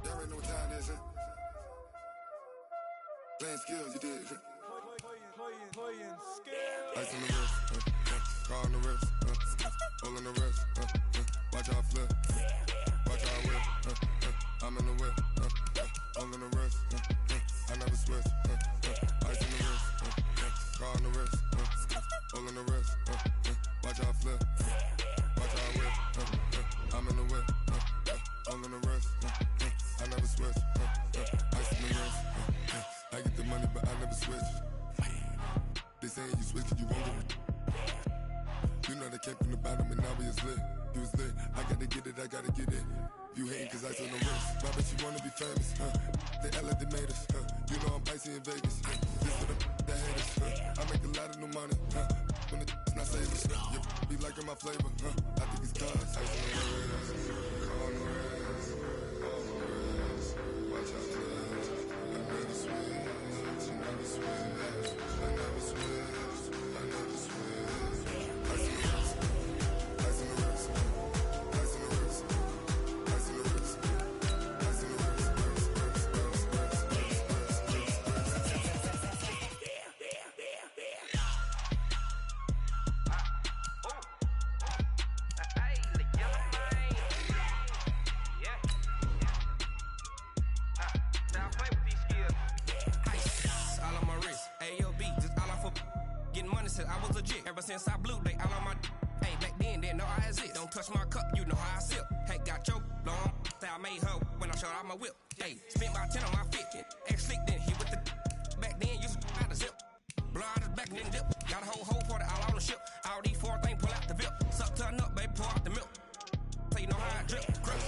Y'all already know what time it is, huh? Playing skills, you did. Playing skills. Ice on the wrist, car on the wrist, hole in the wrist, watch how I flip, watch how I whip, I'm in the whip, hole in the wrist, I never switch, ice on the wrist, car on the wrist, hole in the wrist, watch how I flip, watch how I whip, I'm in the whip, hole in the wrist, I never switch, ice on the wrist, I get the money but I never switch. They saying you switch cause you won't get it. You know they came from the bottom and now we is lit. You was lit, I gotta get it, I gotta get it. You hating cause ice on the wrist. My bitch, you wanna be famous, They act like they made us, You know I'm icy in Vegas, This for the that hate us, I make a lot of new money, When the not saving, You be liking my flavor, I think it's cause ice on the wrist, on the wrist, on the wrist. Watch out, cuz I never switch, I never switch. I never switch, I never switch. Ice in the wrist, ice in the wrist, ice in the wrist, ice in the wrist, ice in the wrist, I was legit. Ever since I blew, they all on my hey, back then, didn't know I exist. Don't touch my cup, you know how I sip. Hey, got your long, say I made her when I showed out my whip. Hey, spent my 10 on my fit. Ex-slick, then hit with the back then, used to out the zip. Blow out his back and then dip. Got a whole party all on the ship. All these 4 things, pull out the VIP. Suck to a nut, baby, pour out the milk. So you know how I drip. Grip.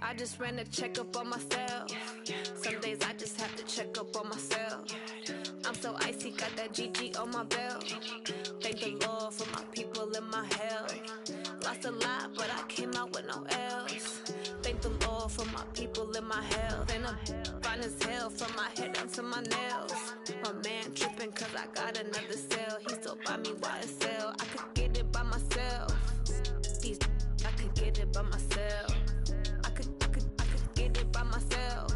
I just ran a checkup on myself. Some days I just have to check up on myself. I'm so icy, got that GG on my belt. Thank the Lord for my people in my health. Lost a lot, but I came out with no else. Thank the Lord for my people in my health. And I'm fine as hell from my head down to my nails. My man tripping cause I got another cell. He still buy me YSL. I could get it by myself. These I could get it by myself. I could get it by myself.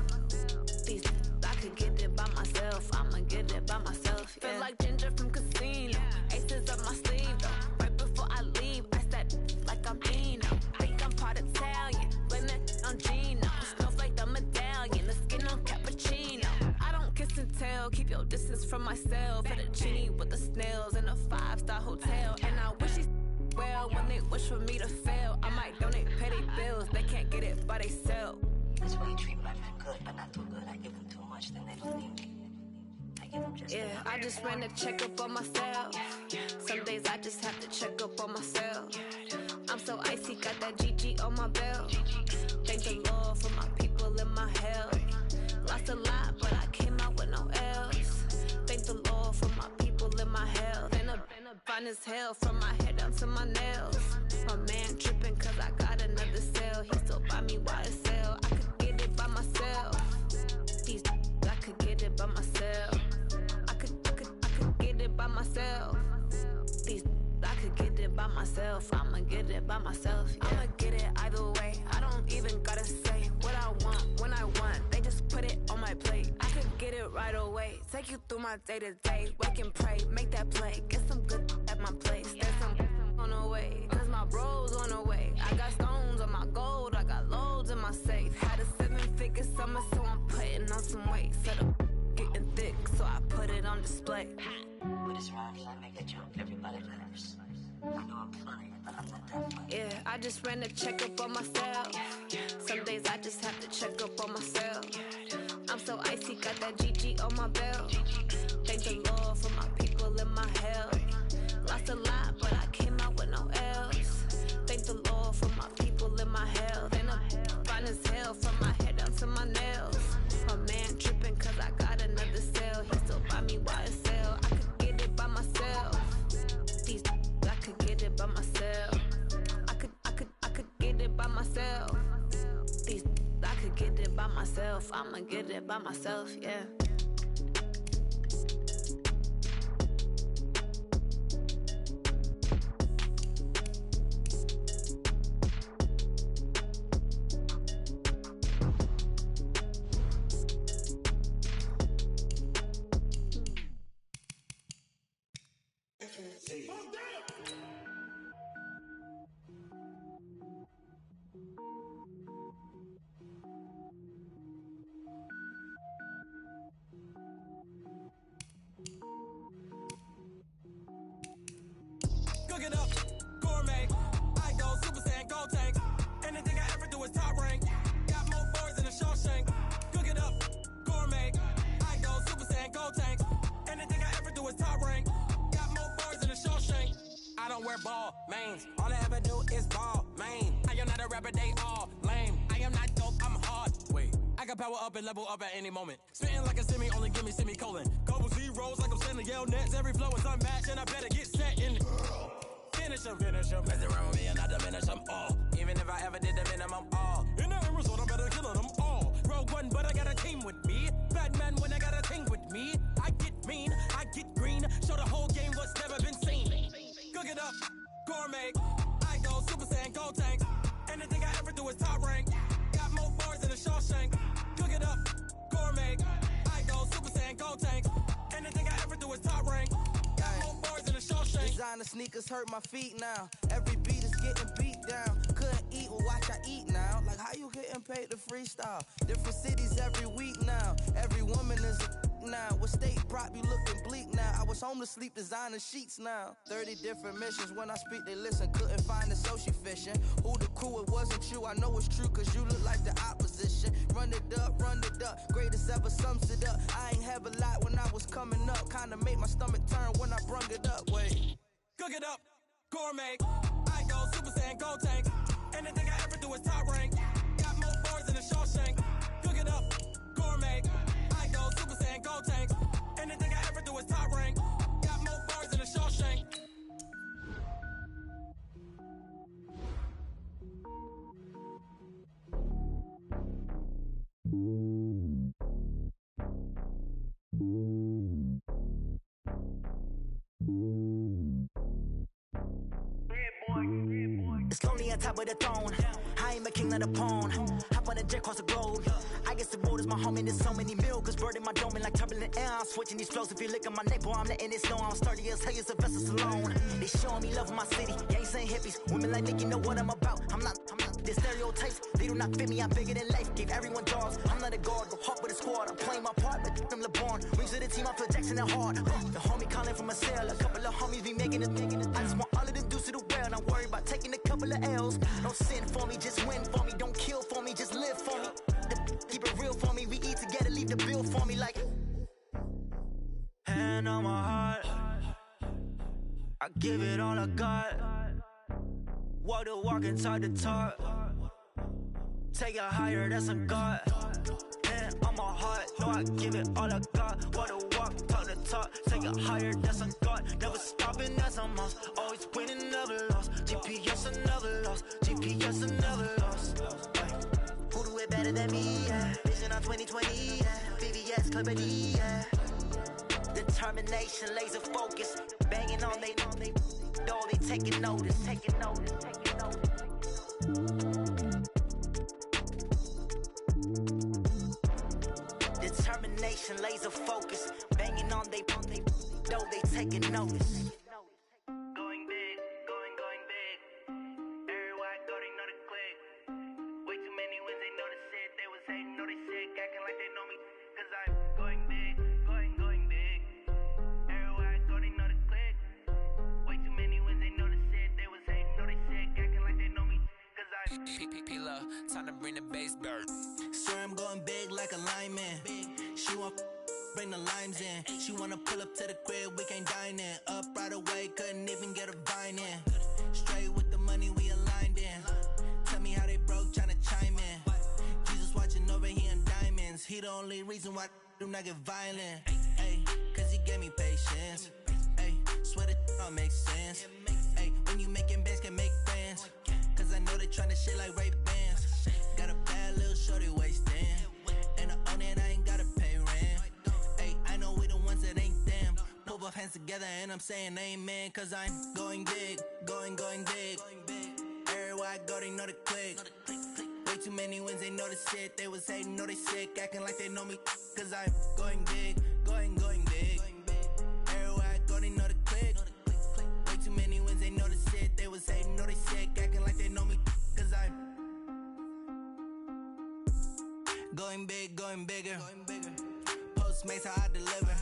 These I could get it by myself. I'ma get it by myself. Yeah. Feel like Ginger from Casino. Aces up my sleeve though. Right before I leave, I start like I'm Eno. Think I'm part Italian. Blame that on Gino. Snowflake the medallion. The skin on cappuccino. I don't kiss and tell. Keep your distance from myself. Fettuccine with the snails in a 5-star hotel. And I wish he's well when they wish for me to fail. I might donate petty bills. They can't get it by themselves. That's why you treat life good, but not too good. I give them too much, then they don't leave me. I give them just yeah, I just ran a checkup on myself. Some days I just have to check up on myself. I'm so icy, got that GG on my belt. Thank the Lord for my people in my health. Lost a lot, but I came out with no else. Thank the Lord for my people in my health. And I'm fine as hell from my head down to my nails. My man tripping cause I got another cell. He still buy me YSL. I could get it by myself. These I could get it by myself. I could get it by myself. These I could get it by myself. I'ma get it by myself. Yeah. I'ma get it either way. I don't even gotta say what I want when I want. They just put it on my plate. I could get it right away. Take you through my day to day. Wake and pray, make that play. Get some good at my place. There's some like, With his rhymes, I make a joke, everybody laughs. I know I'm funny, but I'm not that funny. yeah, I just ran a checkup on myself. Some days I just have to check up on myself. I'm so icy, got that GG on my belt. Thank the Lord for my people in my health. Lost a lot, but I came out with no L's. Thank the Lord for my people in my health. And I'm fine as hell from my head down to my nails. My man tripping cause I got another cell. He still buy me YSL. I could get it by myself. These I could get it by myself. I could get it by myself. These I could get it by myself. I'ma get it by myself, yeah. Cook it up, gourmet. I go Super Saiyan, gold tank. Anything I ever do is top rank. Got more boys than a Shawshank. Cook it up, gourmet. I go Super Saiyan, gold tank. Anything I ever do is top rank. Got more boys than a Shawshank. I don't wear ball mains. All I ever do is ball main. I am not a rapper, they all lame. I am not dope, I'm hard. Wait, I can power up and level up at any moment. Spitting like a semi, only give me semicolon. Couple zeros like I'm sending yell nets. Every flow is unmatched and I better get set in. Finish them. Mess around with me and I diminish them all. Even if I ever did the minimum all. In the end result, I'm better killing them all. Rogue One, but I got a team with me. Batman when I got a team with me. I get mean, I get green. Show the whole game what's never been seen. Cook it up, gourmet. I go Super Saiyan, gold tank. Anything I ever do is top rank. Got more boys than a Shawshank. Cook it up, gourmet. I go Super Saiyan, gold tank. Anything I ever do is top rank. Got more boys than a Shawshank. Designer sneakers hurt my feet now. Every beat is getting beat down. Couldn't eat, well watch I eat now. Like how you getting paid to freestyle? Different cities every week now. Every woman is a now. What state prop you looking bleak now? I was home to sleep designer sheets now. 30 different missions. When I speak they listen. Couldn't find it so she fishing. Who the crew, it wasn't you. I know it's true cause you look like the opposition. Run it up. Greatest ever sums it up. I ain't have a lot when I was coming up. Kinda made my stomach turn when I brung it up. Wait. Cook it up, gourmet. I go Super Saiyan, gold tank. Anything I ever do is top rank. Got more boys than a Shawshank. Cook it up, gourmet. I go Super Saiyan, gold tank. Anything I ever do is top rank. Got more boys than a Shawshank. It's lonely on top of the throne. I am a king of the pawn. Hop on a jet across the globe. I guess the road is my home and there's so many milkers burning my dome and like turbulent air. I'm switching these flows. If you look at my neck, boy, I'm letting it snow. I'm sturdy as hell, it's a vessel alone. They showing me love in my city. Gangs ain't hippies. Women like Nick, you know what I'm about. I'm not. The stereotypes, they do not fit me. I'm bigger than life. Gave everyone dogs. I'm not a guard, go hard with a squad. I'm playing my part, but I'm LeBron. Rings of the team, I feel Jackson and hard. The homie calling from a cell. A couple of homies be making it. I just want all of them dudes to the well. Not worry about taking a couple of L's. Don't sin for me, just win for me. Don't kill for me, just live for me. Keep it real for me. We eat together, leave the bill for me like. Hand on my heart, I give it all I got. Walk the walk and talk the talk. Take it higher, that's a God. Hand on my heart, no, I give it all I got. Walk the walk, talk the talk. Take it higher, that's a God. Never stopping, that's a must. Always winning, never lost. GPS, I never lost. GPS, I never lost. Who do it better than me? Yeah. Vision on 2020, yeah. VVS, Clippity, yeah. Determination, laser focus. Banging on they door, they taking notice. Determination, laser focus. Banging on they door, they taking notice. Going big, going big. Everywhere I go, they know the click. Way too many wins, they know the shit. They was hating, know they sick, acting like they know me. Cause I'm going big, going big. P-P-P-Love, time to bring the bass bird. Sir, I'm going big like a lineman. She want bring the limes in. She wanna pull up to the crib, we can't dine in. Up right away, couldn't even get a vine in. Straight with the money we aligned in. Tell me how they broke, tryna chime in. Jesus watching over here in diamonds. He the only reason why I do not get violent. Ay, cause he gave me patience. Ay, swear that all makes sense. Ay, when you making bands can make friends. Cause I know they tryna shit like Ray-Bans. Got a bad little shorty wasting. And I own it, I ain't gotta pay rent. Ay, I know we the ones that ain't them. Pull both hands together and I'm saying amen. Cause I'm going big, going big. Everywhere I go, they know the click. Way too many wins, they know the shit. They was hating, know they sick, acting like they know me. Cause I'm going big, going big. Everywhere I go, they know the click. Way too many wins, they know the shit. They was hating, know they sick, acting like they know me. Cause I'm going big, going bigger. Postmates how I deliver.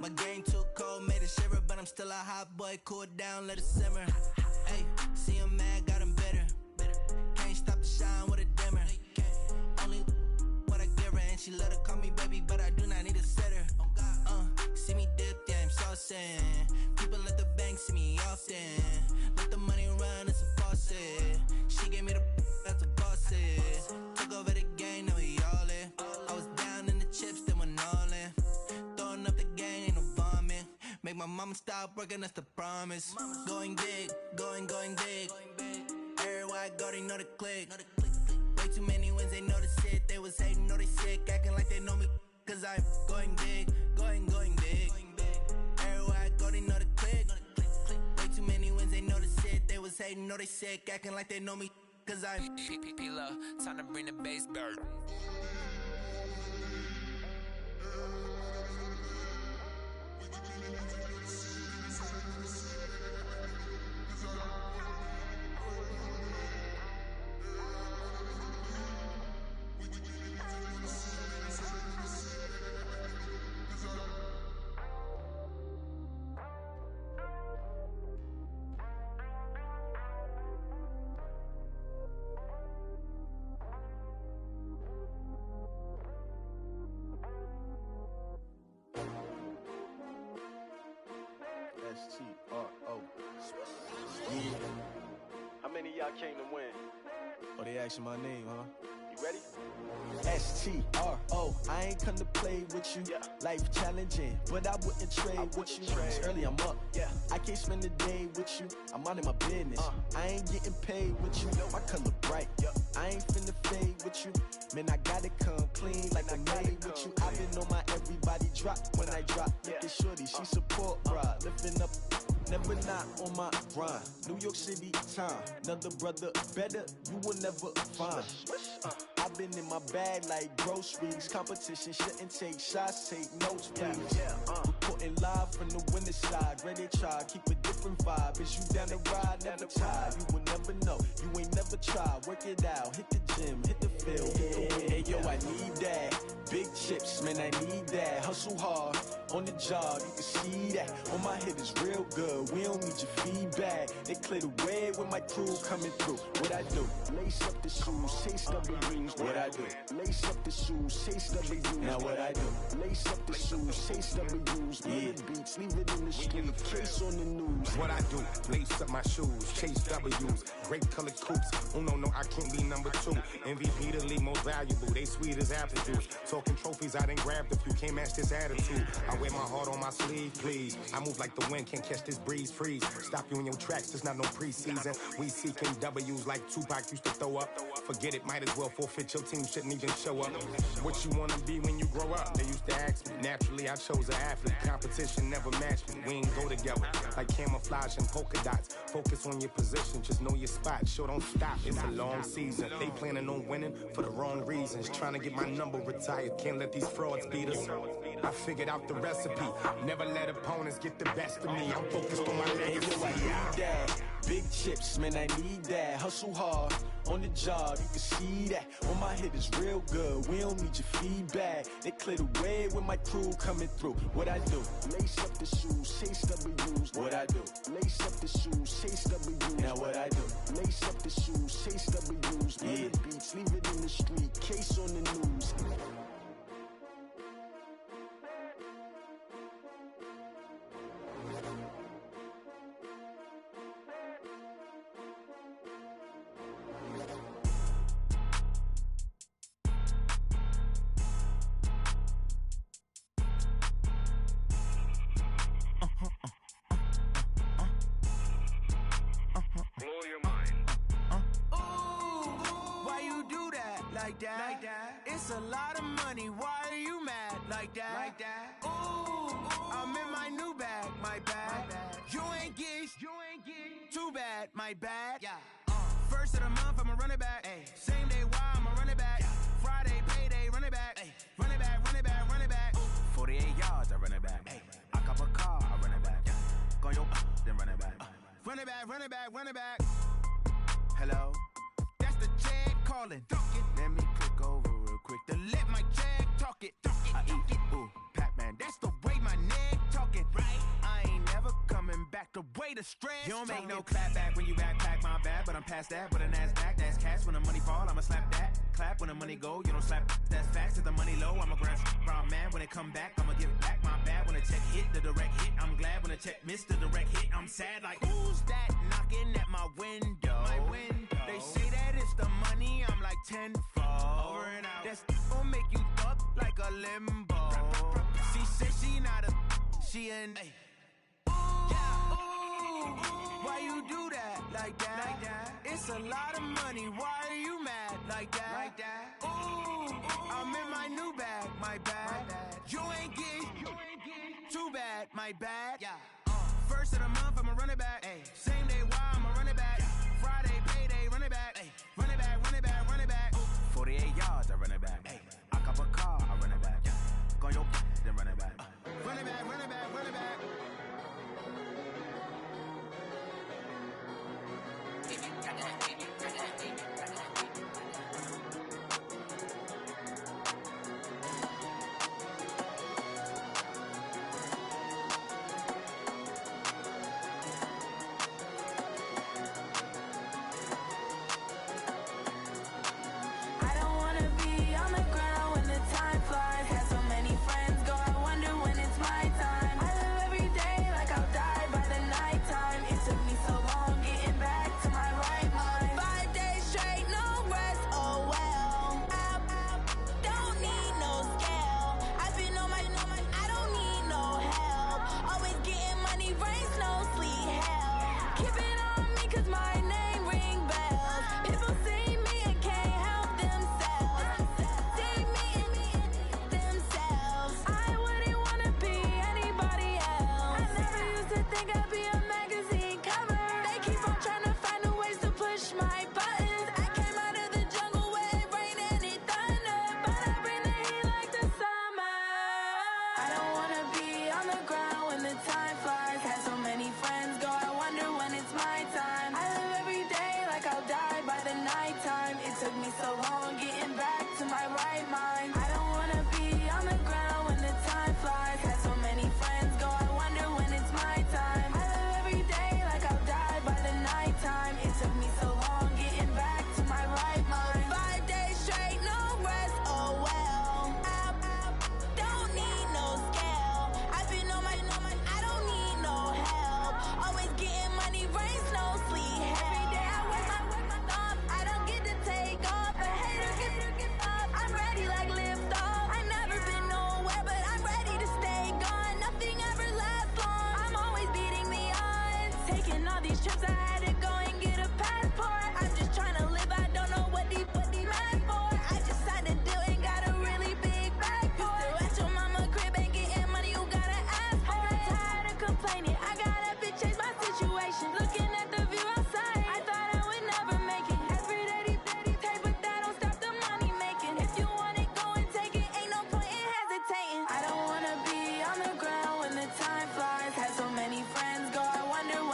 My game too cold, made it shiver. But I'm still a hot boy, cool it down, let it simmer. Hey, see him mad, got him bitter. Can't stop the shine with a dimmer. Only what I give her, and she let her call me baby, but I do not need a sitter. See me dip, yeah, I'm saucing. People at the bank see me often. Let the money run, it's a faucet. She gave me the that's a boss is. Took over the game, now we all in. I was down in the chips, then went all in. Throwing up the game, ain't no vomit. Make my mama stop working, that's the promise. Going big, going big. Everywhere I go, they know the click. Way too many wins, they know the shit. They was hating, know they sick, acting like they know me. Cause I'm going big, going big. Everywhere I go, they know the click. Way too many wins, they know the shit. They was hating, know they sick, acting like they know me. Cause I'm P-P-P-Love, time to bring the bass bird. S-T-R-O. Yeah. How many of y'all came to win? Oh, they asking my name, huh? You ready? S-T-R-O. I ain't come to play with you. Yeah. Life challenging, but I wouldn't trade with you. It's early, I'm up. Yeah. I can't spend the day with you. I'm out of my business. I ain't getting paid with you. My color bright. Yeah. I ain't finna fade with you. Man, I gotta come clean like I'm made with you. I've been on my everybody drop when I drop. Look at shorty, she support, bruh. Lifting up. Never not on my grind. New York City time. Another brother better, you will never find. I've been in my bag like groceries. Competition shouldn't take shots, take notes, please. Reporting live from the winter side. Ready to try, keep a different vibe. Is you down the ride, never tired. You will never know, you ain't never tried. Work it out, hit the gym, hit the field. Hey yo, I need that. Big chips, man, I need that. Hustle hard, on the job, you can see that. On my head is real good, we don't need your feedback. They clear the way with my crew coming through. What I do? Lace up the shoes, chase W's. What I do? Lace up the shoes, chase W's. Now what I do? Lace up the shoes, chase W's. Yeah. Beats, leave it in the street, case on the news. What I do? Lace up my shoes, chase W's. Great colored coops. Oh no, I can't be number 2. MVP the league most valuable. They sweet as apple juice. Talking trophies, I didn't grab the few. Can't match this attitude. I wear my heart on my sleeve, please. I move like the wind, can't catch this breeze, freeze. Stop you in your tracks, there's not no preseason. We seeking W's like Tupac used to throw up. Forget it, might as well forfeit. Your team shouldn't even show up. What you wanna be when you grow up? They used to ask me. Naturally, I chose an athlete. Competition never matched me. We ain't go together like camouflage and polka dots. Focus on your position, just know your spot. Sure, don't stop. It's a long season. They planning on winning for the wrong reasons. Trying to get my number retired. Can't let these frauds beat us. I figured out the recipe. Never let opponents get the best of me. I'm focused on my legacy. I need that. Big chips, man, I need that. Hustle hard, on the job, you can see that. On my head is real good, we don't need your feedback. They clear the way with my crew coming through. What I do? Lace up the shoes, chase W's. What I do? Lace up the shoes, chase W's. Now what I do? Lace up the shoes, chase W's. blow your mind. Ooh, why you do that like that? Like that? It's a lot of money. Why are you mad like that? Like that? Ooh, I'm in my new bag, my bad. You ain't get too bad, my bad. Yeah. First of the month, I'ma run it back. Ay. Same day, why I'ma run it back. Yeah. Friday, payday, run it back. Ay. Run it back, run it back, run it back. 48 yards, I run it back. Ay. I cop a car, I run it back. Yeah. Go your then run it back. Run it back, run it back, run it back. Hello? That's the jag calling. Let me click over real quick to let my jag talk it. I eat it, ooh, Pac-Man. That's the way my neck talking. Right? I ain't never coming back the way the stress. You don't make no clap back when you backpack, my bad, but I'm past that. But a NASDAQ, that's cash. When the money fall, I'ma slap that. Clap when the money go, you don't slap. That's facts. If the money low, I'ma grab brown man. When it come back, I'ma give it back. My bad when the check hit, the direct hit. I'm glad when the check missed the direct hit. I'm sad like, who's that knocking at my window? My window. They say that it's the money, I'm like tenfold. Over and out. That's gon' make you up like a limbo. She said she not a, she an. Ooh, why you do that like that? Like that? It's a lot of money. Why are you mad like that? Like that? Ooh, I'm in my new bag, my bad. You ain't get too bad, my bad. Yeah. First of the month, I'ma run it back. Ay. Same day, why I'ma run it back. Friday, payday, run it back. Ay. Run it back, run it back, run it back. 48 yards, I run it back. Ay. I cop a car, I run it back. Go your then run it back. Run it back, run it back, run it back.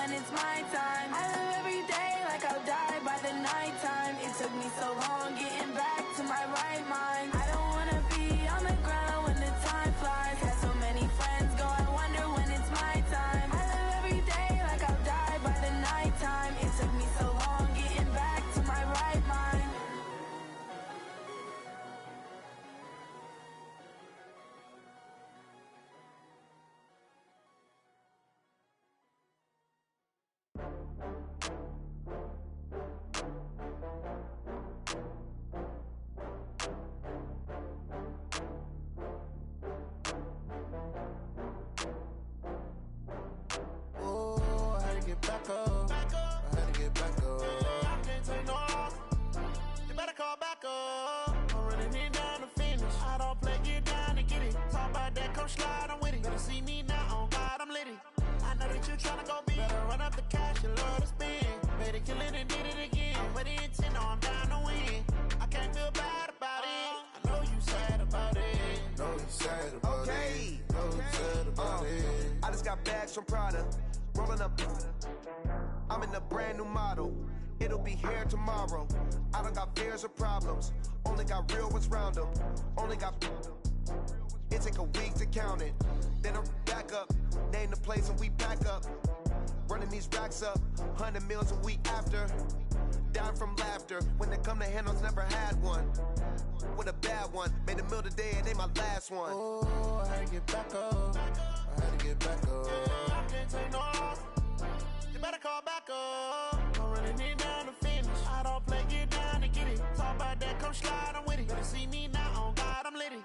It's my time. from Prada. Rolling up, I'm in a brand new model. It'll be here tomorrow. I don't got fears or problems. Only got real ones round them. Only got. It take a week to count it. Then I'm back up. Name the place and we pack up. Running these racks up. 100 meals a week after. Down from laughter. When they come to handles, never had one. With a bad one. Made a meal today and ain't my last one. Oh, I had to get back up. I had to get back up. I can't take no loss. You better call back up. I'm running it down to finish. I don't play, get down to get it. Talk about that, come slide, I'm with it. Better see me now, on God, I'm litty.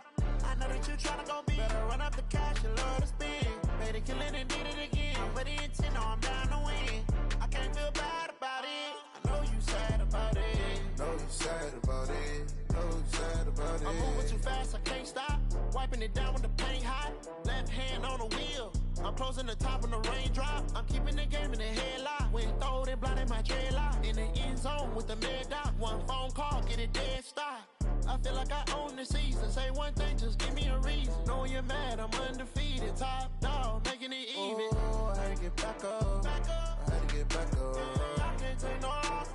I know that you tryna go big. Better run up the cash, you love to spin. Made it, kill it, and did it again. But the intent, no, I'm down to win. I can't feel bad about it. I know you sad about it. Know you sad about it. Know you sad about it. I'm moving too fast, I can't stop. Wiping it down with the paint hot. Left hand on the wheel. I'm closing the top when the raindrop. I'm keeping the game in the headlock. When throw it, blind in my dreadlock. In the end zone with the mad dot. One phone call, get it dead stop. I feel like I own the season. Say one thing, just give me a reason. Knowing you're mad, I'm undefeated. Top dog, making it even. Oh, I had to get back up. I had to get back up. I can't take no loss.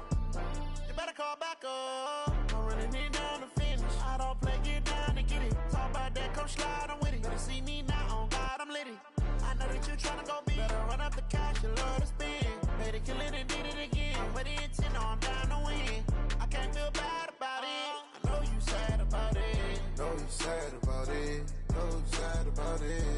You better call back up. I'm running it down to finish. I don't play, get down to get it. Talk about that, come slide, I'm with it. Better see me now, on God, I'm litty. I know that you tryna go big. Better run up the cash, you love to spin. Made it, kill it, and did it again. But the intent, no, I'm down to win. I can't feel bad about it. I know you sad about it. Know you sad about it. Know you sad about it.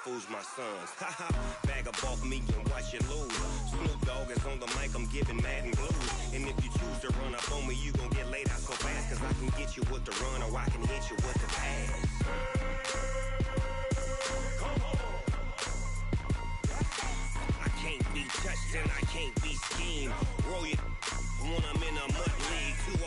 Fools my sons. Haha, bag up off me and watch you lose. Snoop Dogg is on the mic, I'm giving Madden blues. And if you choose to run up on me, you gon' get laid out so fast. Cause I can get you with the run or I can hit you with the pass. Come on. I can't be touched and I can't be schemed. Roll you when I'm in a mud league. 2-0,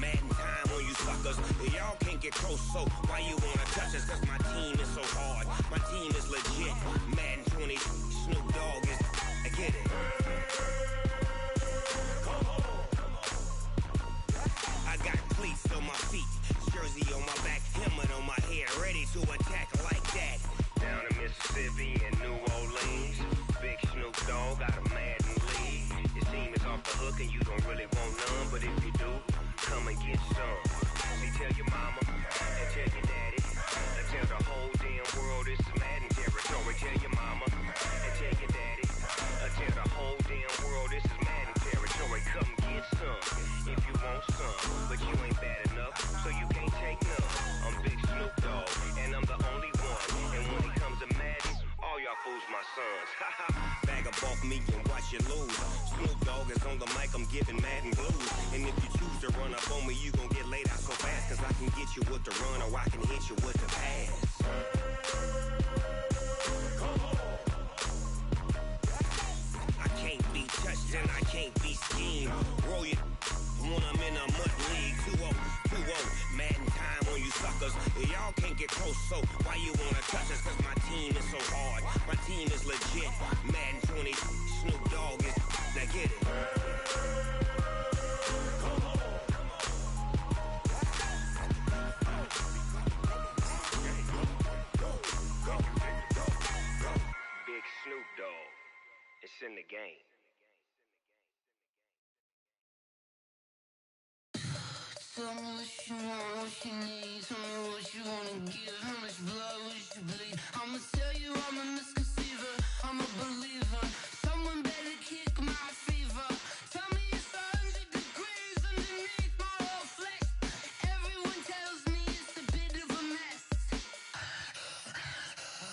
Madden time on you suckers. Y'all can't get close, so why you wanna touch us? Cause my team is so hard. My team is legit. Madden 20, Snoop Dogg is. I get it. Come on. I got cleats on my feet, jersey on my back, helmet on my head, ready to attack like that. Down in Mississippi and New Orleans, big Snoop Dogg got a Madden league. Your team is off the hook and you don't really want none, but if you do, come and get some. See, tell your mama and tell your daddy and tell the whole damn world this is Madden territory. Tell your mama and tell your daddy and tell the whole damn world this is Madden territory. Come get some if you want some, but you ain't bad enough, so you can't take none. I'm Big Snoop Dogg and I'm the only one. And when it comes to Madden, all y'all fools my sons. Bag up off me and watch you lose. Snoop Dogg is on the mic, I'm giving Madden blues. And if you choose to run up on me, you gon' get laid out so fast. Cause I can get you with the run or I can hit you with the pass. Come on. I can't be touched and I can't be schemed. Roll you when I'm in a mud league. 2-0, Madden time on you suckers. Y'all can't get close, so why you wanna touch us? Cause my team is so hard. My team is legit. Madden 20, Snoop Dogg is. Now get it. Come on. Big Snoop Dogg. It's in the game. Tell me what you want, what you need. Tell me what you wanna give. How much blood would you bleed? I'ma tell you I'm a misconceiver. I'm a believer. Someone better kick my fever. Tell me it's 100 degrees underneath my whole flesh. Everyone tells me it's a bit of a mess.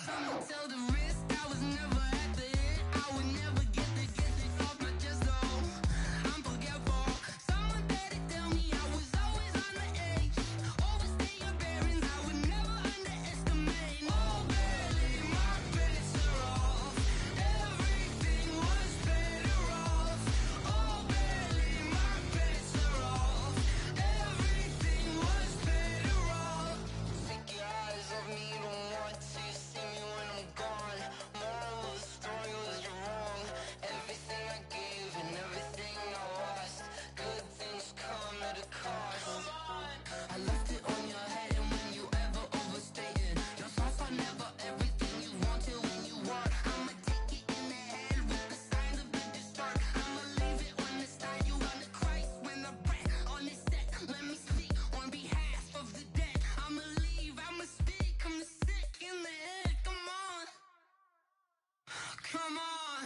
I'ma tell the risk I was never at the end. I would never get this off my chest though. I'm forgetful. Someone better tell me I was always on the edge. Overstay your bearings, I would never underestimate. Oh, barely, my bets are off. Everything was better off. Oh, barely, my bets are off. Everything was better off. Take your eyes off me, don't want to see me when I'm gone. Moral of the story was you're wrong. Everything I gave and everything I lost. Good things come at a cost. I left it on your head, and when you ever overstay it, your thoughts are never everything you want till when you want. I'ma take it in the head with the signs of the distort. I'ma leave it on the side. You on the Christ when I breath on this set. Let me speak on behalf of the dead. I'ma leave, I'ma speak. I'm sick in the head. Come on, come on.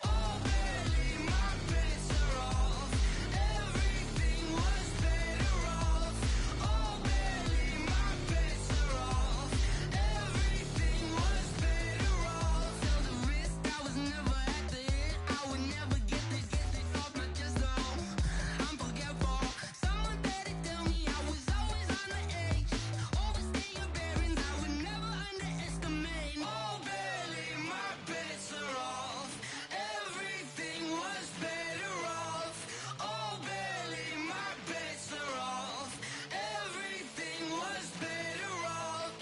Oh, barely, my bets are off. Everything was better off. Oh, barely, my bets are off. Everything was better off. Tell the risk I was never at the end. I would never get this off my chest though. I'm forgetful. Someone better tell me I was always on the edge. Overstay your bearings, I would never underestimate. Oh, barely, my bets are off. Everything was better off. Oh, barely, my bets are off. Everything was better off.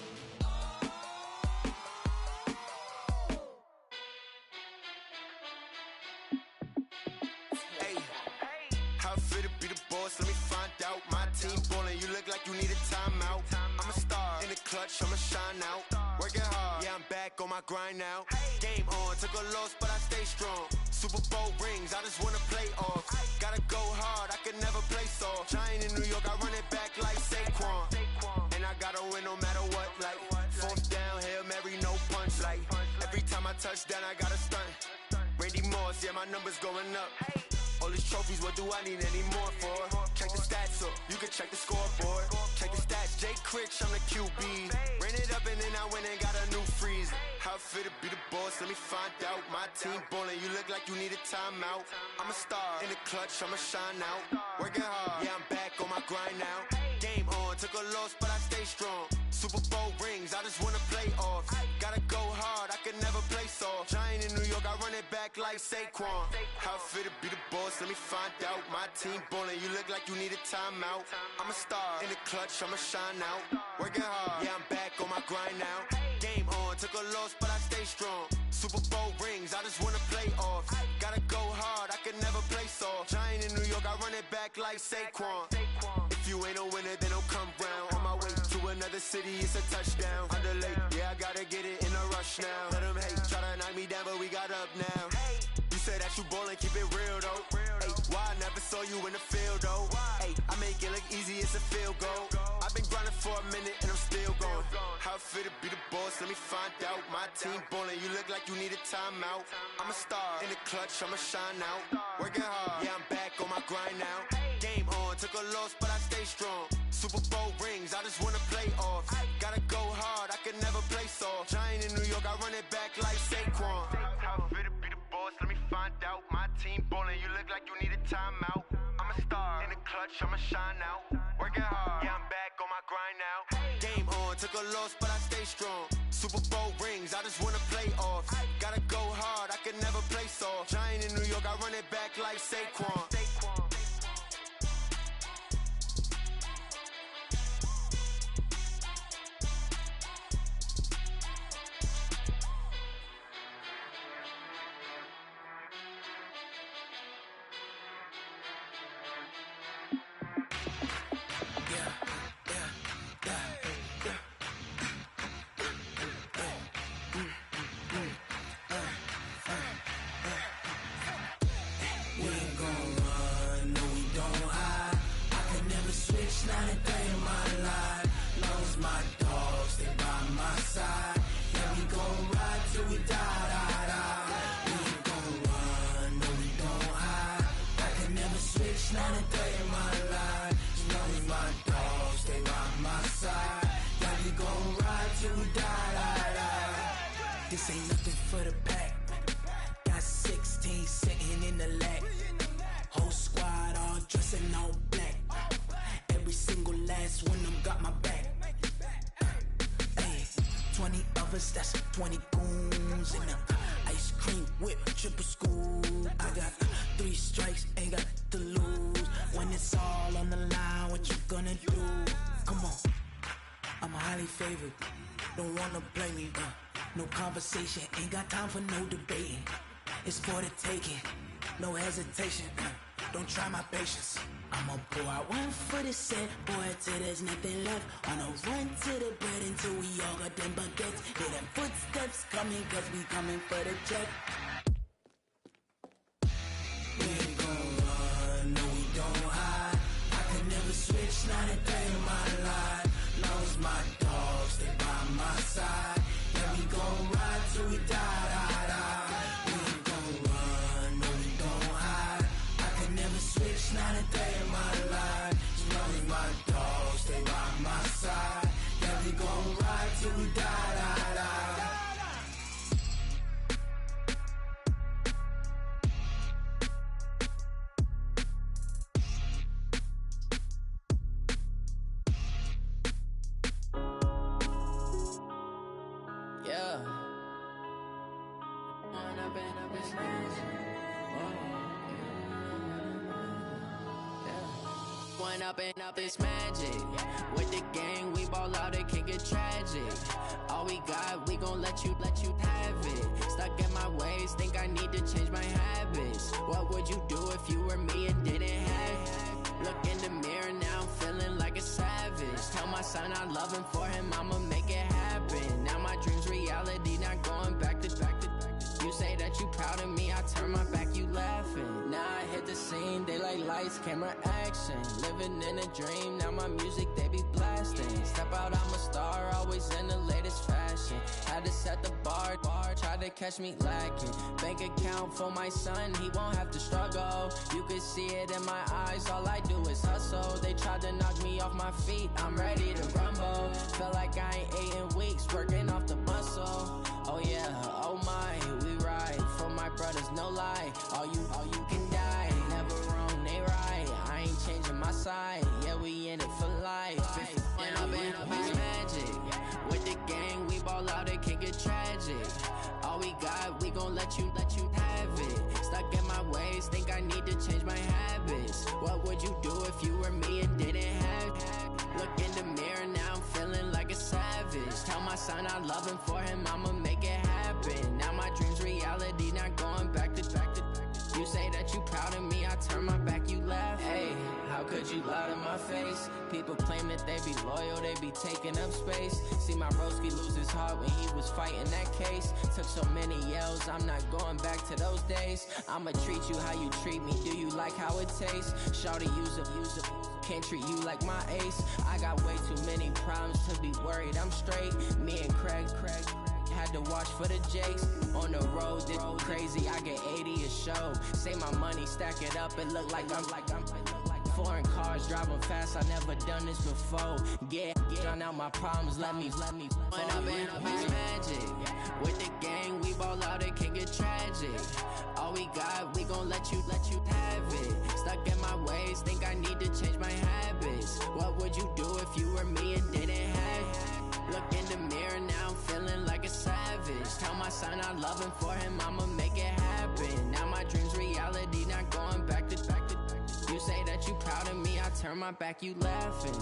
Hey, how it feel to be the boss? Let me find out. My team ballin', you look like you need a timeout. I'm a star in the clutch, I'ma shine out. Working hard, yeah, I'm back on my grind now. Game on, took a loss, but I stay strong. Super Bowl rings, I just wanna play off. Gotta go hard, I can never play soft. Giant in New York, I run it back like Saquon. And I gotta win no matter what, like fourth down, Hail Mary, no punch. Like every time I touch down, I gotta stunt. Randy Moss, yeah, my numbers going up. All these trophies, what do I need any more for? Check the stats up, you can check the scoreboard. Check the stats, Jay Critch, I'm the QB. Ran it up and then I went and got a new freeze. How it feel to be the boss, let me find out. My team ballin', you look like you need a timeout. I'm a star in the clutch, I'ma shine out. Working hard, yeah, I'm back on my grind now. Game on, took a loss, but I stay strong. Super Bowl rings, I just wanna play off. Gotta go hard, I can never play soft. Giant in New York, I run it back like Saquon. How it feel to be the boss, let me find out. My team ballin', you look like you need a timeout. I'm a star in the clutch, I'ma shine out. Working hard, yeah, I'm back on my grind now. Game on, took a loss, but I stay strong. Super Bowl rings, I just wanna play off. Gotta go hard, I can never play soft. Giant in New York, I run it back like Saquon. If you ain't a winner, then don't come round. On my way to another city, it's a touchdown. Underlay, yeah, I gotta get it in a rush now. Let them hate, try to knock me down, but we got up now. You said that you ballin', keep it real though. Ay, why I never saw you in the field though? Ay, I make it look easy, it's a field goal. I've been grinding for a minute and I'm still going. How it feel to be the boss, let me find out. My team ballin', you look like you need a timeout. I'm a star in the clutch, I'ma shine out. Working hard, yeah, I'm back on my grind now. Game on, took a loss, but I stay strong. Super Bowl rings, I just wanna play off. Gotta go hard, I can never play soft. Giant in New York, I run it back like Saquon. How it feel to be the boss, let me find out. My team ballin', you look like you need a timeout. I'm a star in the clutch, I'ma shine out. Working hard, yeah, I'm back on my grind now. Game on, took a loss, but I stay strong. Super Bowl rings, I just wanna play off. Gotta go hard, I can never play soft. Giant in New York, I run it back like Saquon. This ain't nothing for the pack. Got 16 sitting in the lag. Whole squad all dressing all black. Every single last one of them got my back. Hey, 20 of us, that's 20 goons in them. Ice cream whip, triple scoop. I got 3 strikes, ain't got to lose. When it's all on the line, what you gonna do? Come on, I'm highly favored. Don't wanna play me, no conversation, ain't got time for no debating. It's for the taking, no hesitation. Don't try my patience. I'ma pour out one for the set, boy, till there's nothing left. On a run to the bread until we all got them baguettes. Hear them footsteps coming, cause we coming for the check. We ain't gon' run, no we don't hide. I could never switch, not a day in my life. Long as my dogs stay by my side. Yeah, we gon' ride till we die, die, die. We ain't gon' run, no we don't hide. I could never switch, not a day in my life. As long as my dogs stay by my side. Yeah, we gon' ride till we die, die, die. Yeah. One up and up is magic. With the gang, we ball out, it can get tragic. All we got, we gon' let you have it. Stuck in my ways, think I need to change my habits. What would you do if you were me and didn't have it? Look in the mirror now, I'm feeling like a savage. Tell my son I love him, for him I'ma make it happen. Now my dream's reality, not going back to. You say that you proud of me, I turn my back, you laughing. Now I hit the scene, they like lights, camera, action. Living in a dream, now my music, they be blasting. Step out, I'm a star, always in the latest fashion. Had to set the bar, try to catch me lacking. Bank account for my son, he won't have to struggle. You could see it in my eyes, all I do is hustle. They tried to knock me off my feet, I'm ready to rumble. Feel like I ain't ate in weeks, working off the muscle. Oh yeah, oh my, we ride for my brothers, no lie. All you can die, never wrong, they right. I ain't changing my side, yeah, we in it for life. And I've been magic. With the gang, we ball out, it can get tragic. All we got, we gon' let you have it. Stuck in my ways, think I need to change my habits. What would you do if you were me and didn't have it? Look in the mirror, now I'm feeling like a savage. Tell my son I love him, for him I'ma make it happen. Now my dream's reality, not going back to. You say that you proud of me, I turn my back, you laugh. Hey, how could you lie to my face? People claim that they be loyal, they be taking up space. See my broski lose his heart when he was fighting that case. Took so many yells, I'm not going back to those days. I'ma treat you how you treat me, do you like how it tastes? Shawty, use it, can't treat you like my ace. I got way too many problems to be worried, I'm straight. Me and Craig had to watch for the Jakes. On the road, this crazy, I get 80 a show. Say my money, stack it up, it look like I'm foreign cars, driving fast, I never done this before. Drown out my problems, let me When up and magic. With the gang, we ball out, it can get tragic. All we got, we gon' let you have it. Stuck in my ways, think I need to change my habits. What would you do if you were me and didn't have it? Look in the mirror, now I'm feeling like a savage. Tell my son I love him, for him I'ma make it happen. Now my dream's reality, not going back to. You say that you proud of me, I turn my back, you laughing.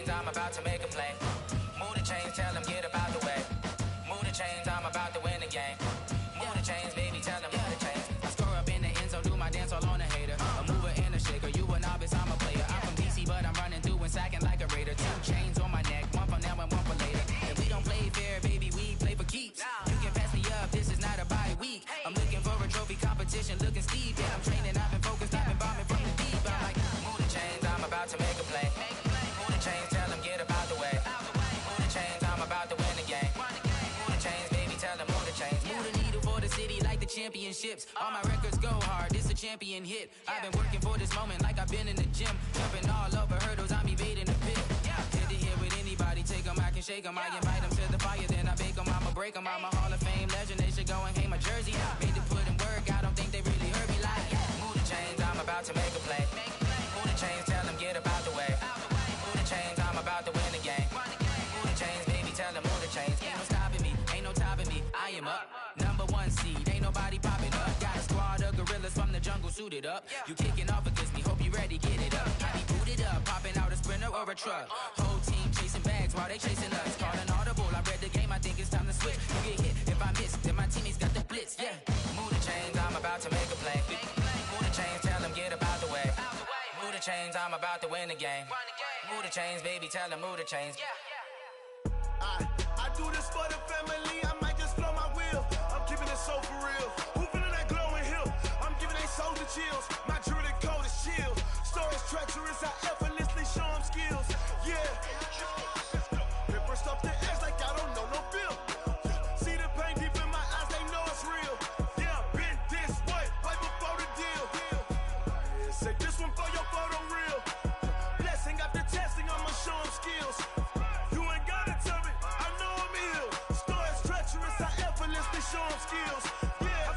I'm about to make a play. Move the chains, tell them get about the way. Move the chains, I'm about to win the game. Move the chains, baby, tell them move the chains. I score up in the end zone, do my dance all on a hater. A mover and a shaker, you a novice, I'm a player. I'm from DC, but I'm running deep. Yeah, I'm training, I've been focused, I've been bombing from the deep. I'm like, move the chains, I'm about to make a play. Move the chains, tell them get up out the way. Move the chains, I'm about to win the game. Move the chains, baby, tell them move the chains. Move the needle for the city like the championships. All my records go hard, this a champion hit. I've been working for this moment like I've been in the gym. Jumping all over hurdles, I'm evading the pit. Hit to hit with anybody, take them, I can shake them. I invite them to the fire, then I bake them. I'ma break them, I'm a Hall of Fame legend. They should go and hang my jersey. Made to put in work, I don't think they really heard me like, move the chains, I'm about to make a play. Move the chains, tell them get up out the way. Move the chains, I'm about to win the game. Move the chains, baby, tell them move the chains. Ain't no stopping me, ain't no topping me. I am up, #1 seed, ain't nobody popping up. Got a squad of gorillas from the jungle suited up. You kicking off against me, hope you ready, get it up. I be booted up, popping out a Sprinter or a truck. Whole team chasing bags while they chasing us. Call an audible, I read the game, I think it's time to switch. You get hit, if I miss, then my teammates got the blitz, yeah. Move the chains, I'm about to make a play. Move the chains, tell them get up out the way. Move the chains, I'm about to win the game. Move the chains, baby, tell them move the chains. I do this for the family, I might just flow my wheel. I'm keeping it so for real. Who feeling that glowing hill? I'm giving they souls the chills. My jewelry code is chill. Stories treacherous, I effortlessly show them skills. Yeah. Paper stuff the edge like I don't know no feel. See the pain deep in my eyes, they know it's real. Yeah, been this way, right before the deal. Say this one for your photo real. Blessing after testing, I'ma show them skills. You ain't gotta tell me, I know I'm ill. Stories treacherous, I effortlessly show them skills. Yeah, how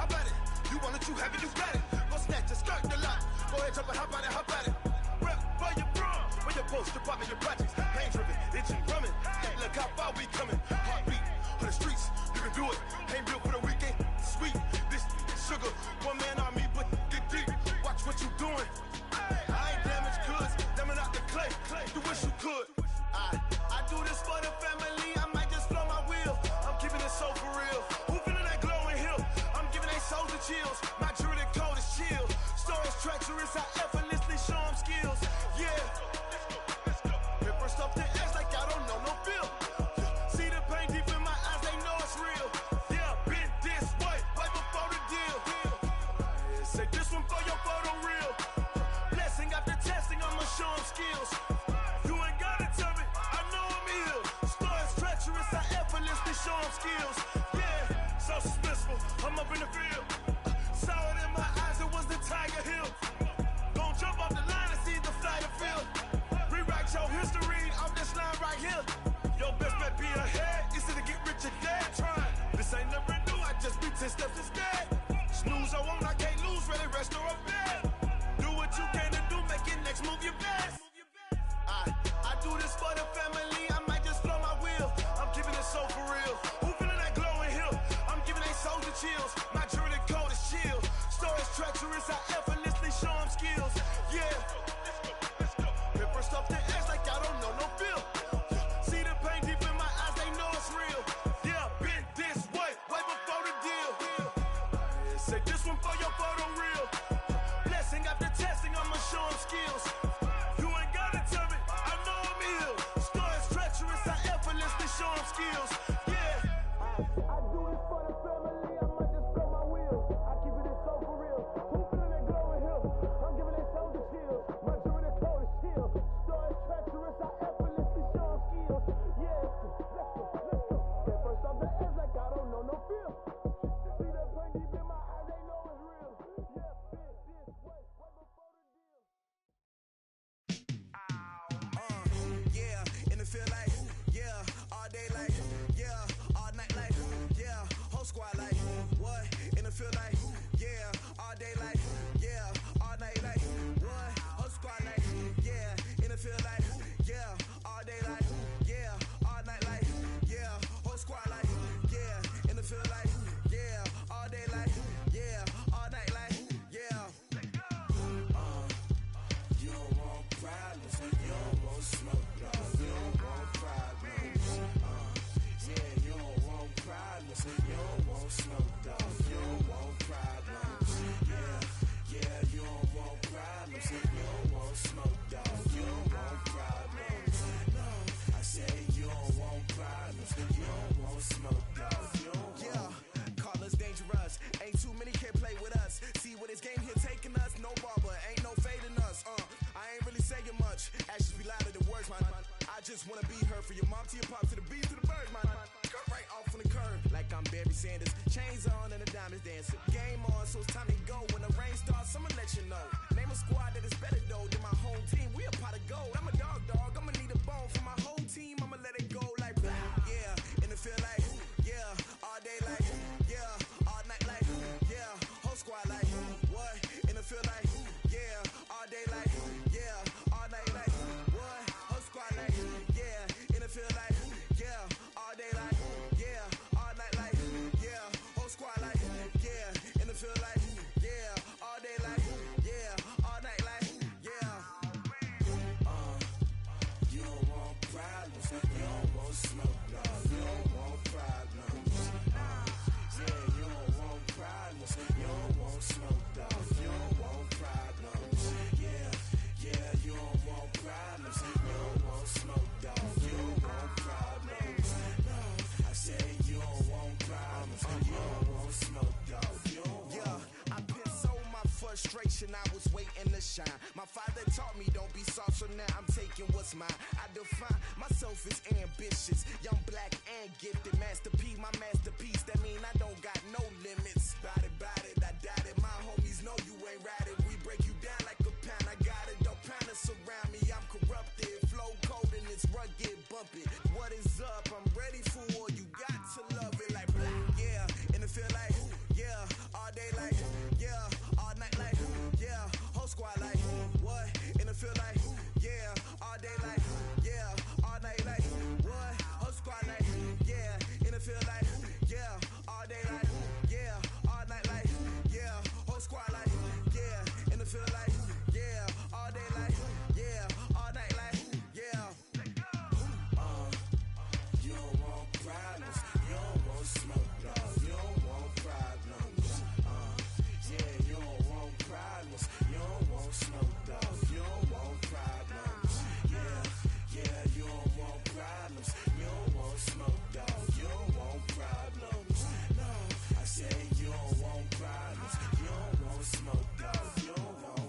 about it? You want it, you have it, you got it. Go snatch your skirt, the lot. Go ahead, jump it, how about it? Rep for your bro, for your post, department, your projects. Pain driven, itching, drumming. Hey, look how far we coming. Heartbeat on the streets, you can do it. Ain't built for the weekend. Sweet, this sugar, one man army, but get deep. Watch what you doing. I ain't damaged goods, damn out the clay. You wish you could. I do this for the family, I might just flow my wheel. I'm keeping it so for real. Who feeling that glowing hill? I'm giving they souls the chills. My jewelry code is chill. Stories treacherous, I effortlessly show them skills. Yeah. Paper stuff the edge like I don't know no feel. See the pain deep in my eyes, they know it's real. Yeah, been this way, right before the deal. Say this one for your photo real. Blessing after testing, I'ma show them skills. You ain't gotta tell me, I know I'm ill. Stories treacherous, I effortlessly show them skills. Yeah, so suspenseful, I'm up in the field. Saw it in my eyes, it was the Tiger Hill. Gon' jump off the line and see the flight of field. Rewrite your history off this line right here. Your best bet be ahead, easy to get rich or dead. Trying, this ain't never new, I just be 10 steps instead. Snooze I won't, I can't lose, ready, rest or a bed. Do what you can to do, make it next move your best. I do this for the family, I might just flow my wheel. I'm keeping it so for real. Who feeling that glowing hill? I'm giving they souls the chills. My jewelry code is chill. Stories treacherous, I effortlessly show them skills. Yeah. Paper stuff the edge like I don't know no feel. See the pain deep in my eyes, they know it's real. Yeah, been this way, right before the deal. Say this one for your photo real. Blessing after testing, I'ma show them skills. You ain't gotta tell me, I know I'm ill. Stories treacherous, I effortlessly show them skills. Yeah. I do this for the family, I might just blow my wheel. I keep it so for real. Who feeling that glowing hill? I'm giving they souls the chills. My jewelry code is chill. Stories treacherous, I effortlessly show them skills. Yeah, let's go. Paper stuff the edge like I don't know no feel. just wanna be her. For your mom to your pop to the beat to the bird, man. Cut right off on the curb, like I'm Barry Sanders. Chains on and the diamonds dancing. Game on, so it's time to go. When the rain starts, I'ma let you know. Name a squad that is better though than my home team. We a pot of gold. I'm a dog. I'ma need a bone for my whole team. I'ma let it go like yeah. And it feel like yeah. All day like yeah. All night like yeah. Whole squad like what? And it feel like yeah. All day like yeah. All night like what? Whole squad like yeah. And it feel like yeah. All day like yeah. All night like yeah. Whole squad like yeah. And it feel like yeah. All day like yeah. All night like yeah. You don't want problems. You don't want smoke, dog. You don't want problems. Yeah, you don't want problems. You don't want smoke, dog. You don't want problems. Yeah, you don't want problems. You don't want smoke, dog. You don't want problems. No, I said you don't want problems. You don't want smoke, dog. You don't want. I put so my frustration. I was waiting to shine. My father taught me don't be soft, so now I'm taking what's mine. I define myself as ambitious, young, black, and gifted. Master P, my masterpiece. That mean I don't got no limits. Bout it, I doubt it. My homies know you ain't ride it. We break you down like a pound. I got it, don't pound it surround me. I'm corrupted, flow cold and it's rugged, bump it. What is up? I'm ready for war. You got to love it like yeah. And it feel like yeah. All day like yeah. All night like yeah. Whole squad like what? And it feel like yeah. All day like yeah. All night like what? Whole squad like yeah. And it feel like yeah. All day like yeah. All night like yeah. Whole squad like yeah. And it feel like yeah. All day like yeah. All night like yeah. You don't want problems. You don't want smoke, dog. You don't want problems. Yeah, you don't want problems. You don't want smoke, dog. You don't want problems. Yeah, you don't want problems. You don't want smoke, dog. You don't want problems. No, I said you don't want problems. You don't want smoke, dog. You don't want.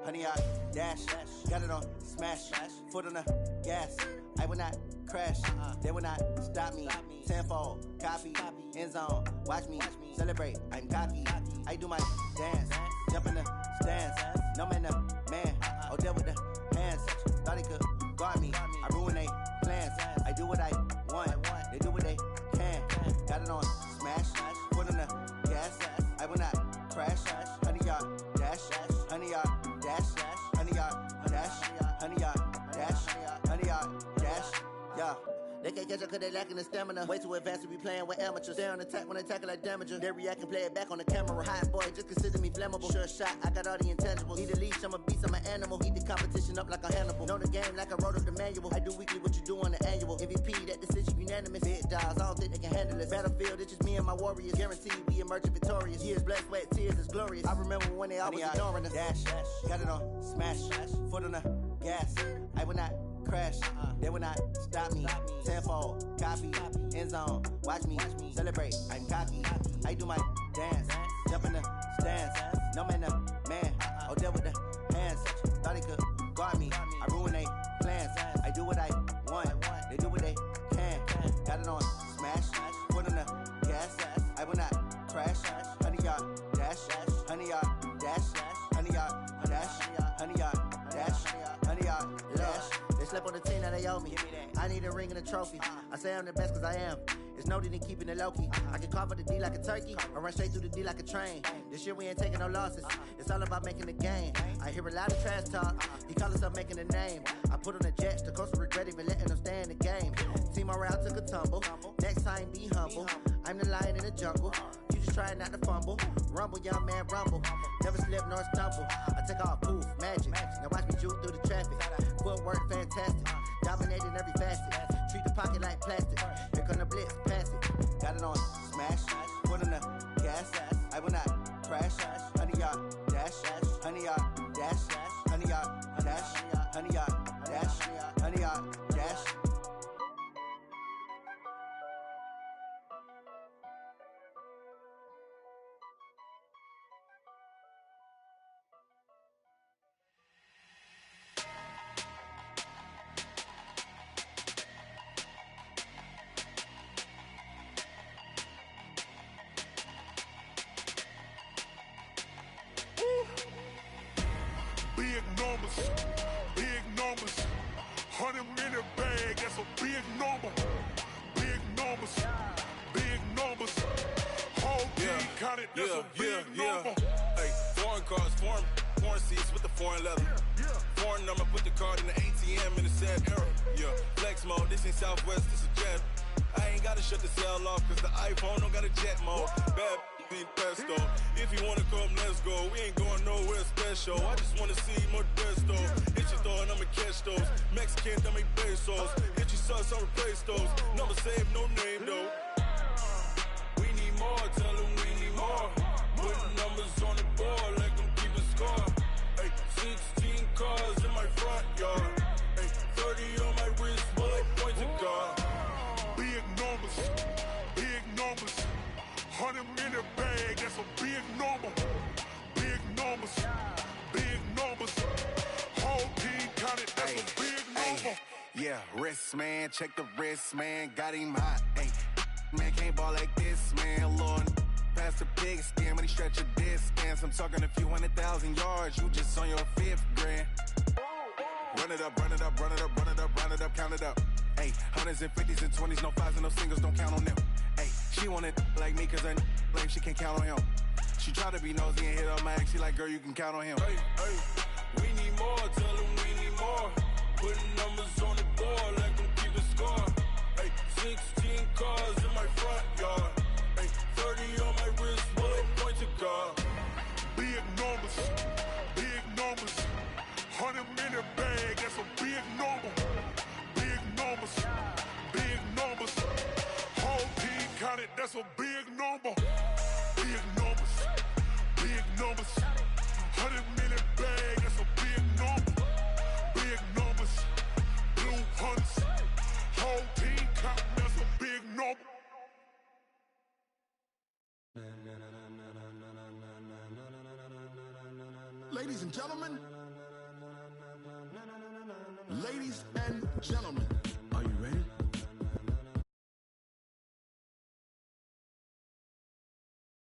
Honey, I dash, got it on smash, foot on the gas. I will not crash, they will not stop me. Tenfold, copy, end zone, watch me celebrate. I'm cocky, I do my dance, jump in the stands. No man, the man, oh, deal with the hands. Thought he could guard me, I ruin they plans. I do what I want, they do what they can. Got it on smash, foot on the gas. I will not crash, honey, y'all dash, honey, y'all dash, honey, y'all dash, honey, y'all dash, honey, y'all dash, yeah. They can't catch up cause they lacking the stamina. Way too advanced to be playing with amateurs. Stay on attack when they tackle like damager. They react and play it back on the camera. Hot boy, just consider me flammable. Sure shot, I got all the intangibles. Need a leash, I'm a beast, I'm an animal. Heat the competition up like a Hannibal. Know the game like I wrote up the manual. I do weekly what you do on the annual. MVP, that decision unanimous. Big dogs, I don't think they can handle it. Battlefield, it's just me and my warriors. Guaranteed we emerging victorious. Years, blood, sweat, tears, it's glorious. I remember when they always ignoring us. Dash, got it on smash, foot on the gas. I will not crash, they will not stop me. Tenfold, copy, end zone, watch me celebrate. I'm cocky, I do my dance, jump in the stands. No man, the man, oh, deal with the hands. Thought he could guard me, I ruin they plans. I do what I want, they do what they can. Got it on smash, foot on the gas. I will not crash, honey, y'all dash, honey, y'all dash, honey, y'all dash, honey, y'all dash, honey, y'all dash. They slept on the team that they owe me. I need a ring and a trophy. I say I'm the best cause I am. It's no need in keeping it low-key. I can carve up the D like a turkey, or run straight through the D like a train. This year we ain't taking no losses. It's all about making the game. I hear a lot of trash talk. He call himself making a name. I put on the Jets. The coach regret even letting them stay in the game. Team morale took a tumble. Next time be humble. I'm the lion in the jungle. You just trying not to fumble. Rumble, young man, rumble. Never slip nor stumble. I take off, poof, magic. Now watch me juke through the traffic. Footwork fantastic. Dominating every facet. Treat the pocket like plastic. Here come the blitz, pass it. Got it on smash. Foot on the gas. I will not crash. 100-yard dash. 100-yard dash. 100-yard dash. 100-yard dash. 100-yard dash. Big numbers, big numbers. 100-minute bag, that's a big number. Big numbers, big numbers. Whole team counted, that's a big number. Hey, foreign cars, foreign seats with the foreign leather. Foreign number, put the card in the ATM in the sad era. Yeah, flex mode, this ain't Southwest, this is jet. I ain't gotta shut the cell off, cause the iPhone don't got a jet mode. Bad need pesto. If you wanna come, let's go. We ain't going nowhere special. I just wanna see more desto. Hit your throw and I'ma catch those. Mexican, dummy pesos. Hit your sus, I'll replace those. Number saved, no name though. We need more, tell them we need more. Putting numbers on the board, let them keep a score. Hey, 16 cars in my front yard. Hey, 30 on my wrist, bullet point to God. Big numbers, big numbers. 100-minute bag, that's a big number. Big numbers, big numbers. Whole team counted, that's a big number. Yeah, wrist man, check the wrist man, got him hot. Ay, man can't ball like this, man. Lord, past the big skin, when he stretch a distance. I'm talking a few 100,000 yards, you just on your 5th grand. Run it up, run it up, run it up, run it up, run it up, count it up. Ay, 100s and 50s and 20s, no 5s and no singles, don't count on them. Ay, she want it like me, cause I like she can't count on him. She try to be nosy and hit up my ex, she like, girl, you can count on him. Hey, hey, we need more, tell them we need more. Putting numbers on the board, let them keep a score. Hey, 16 cars in my front yard. Hey, 30 on my wrist, bullet point to God. Big numbers, big numbers. 100-minute bag, that's a big number. Big numbers, big numbers. Whole team counted, that's a big number. Big numbers, big numbers. 100-minute bag, that's a big number. Big numbers, blue hunts. Whole team counting, that's a big number. Ladies and gentlemen, ladies and gentlemen, are you ready?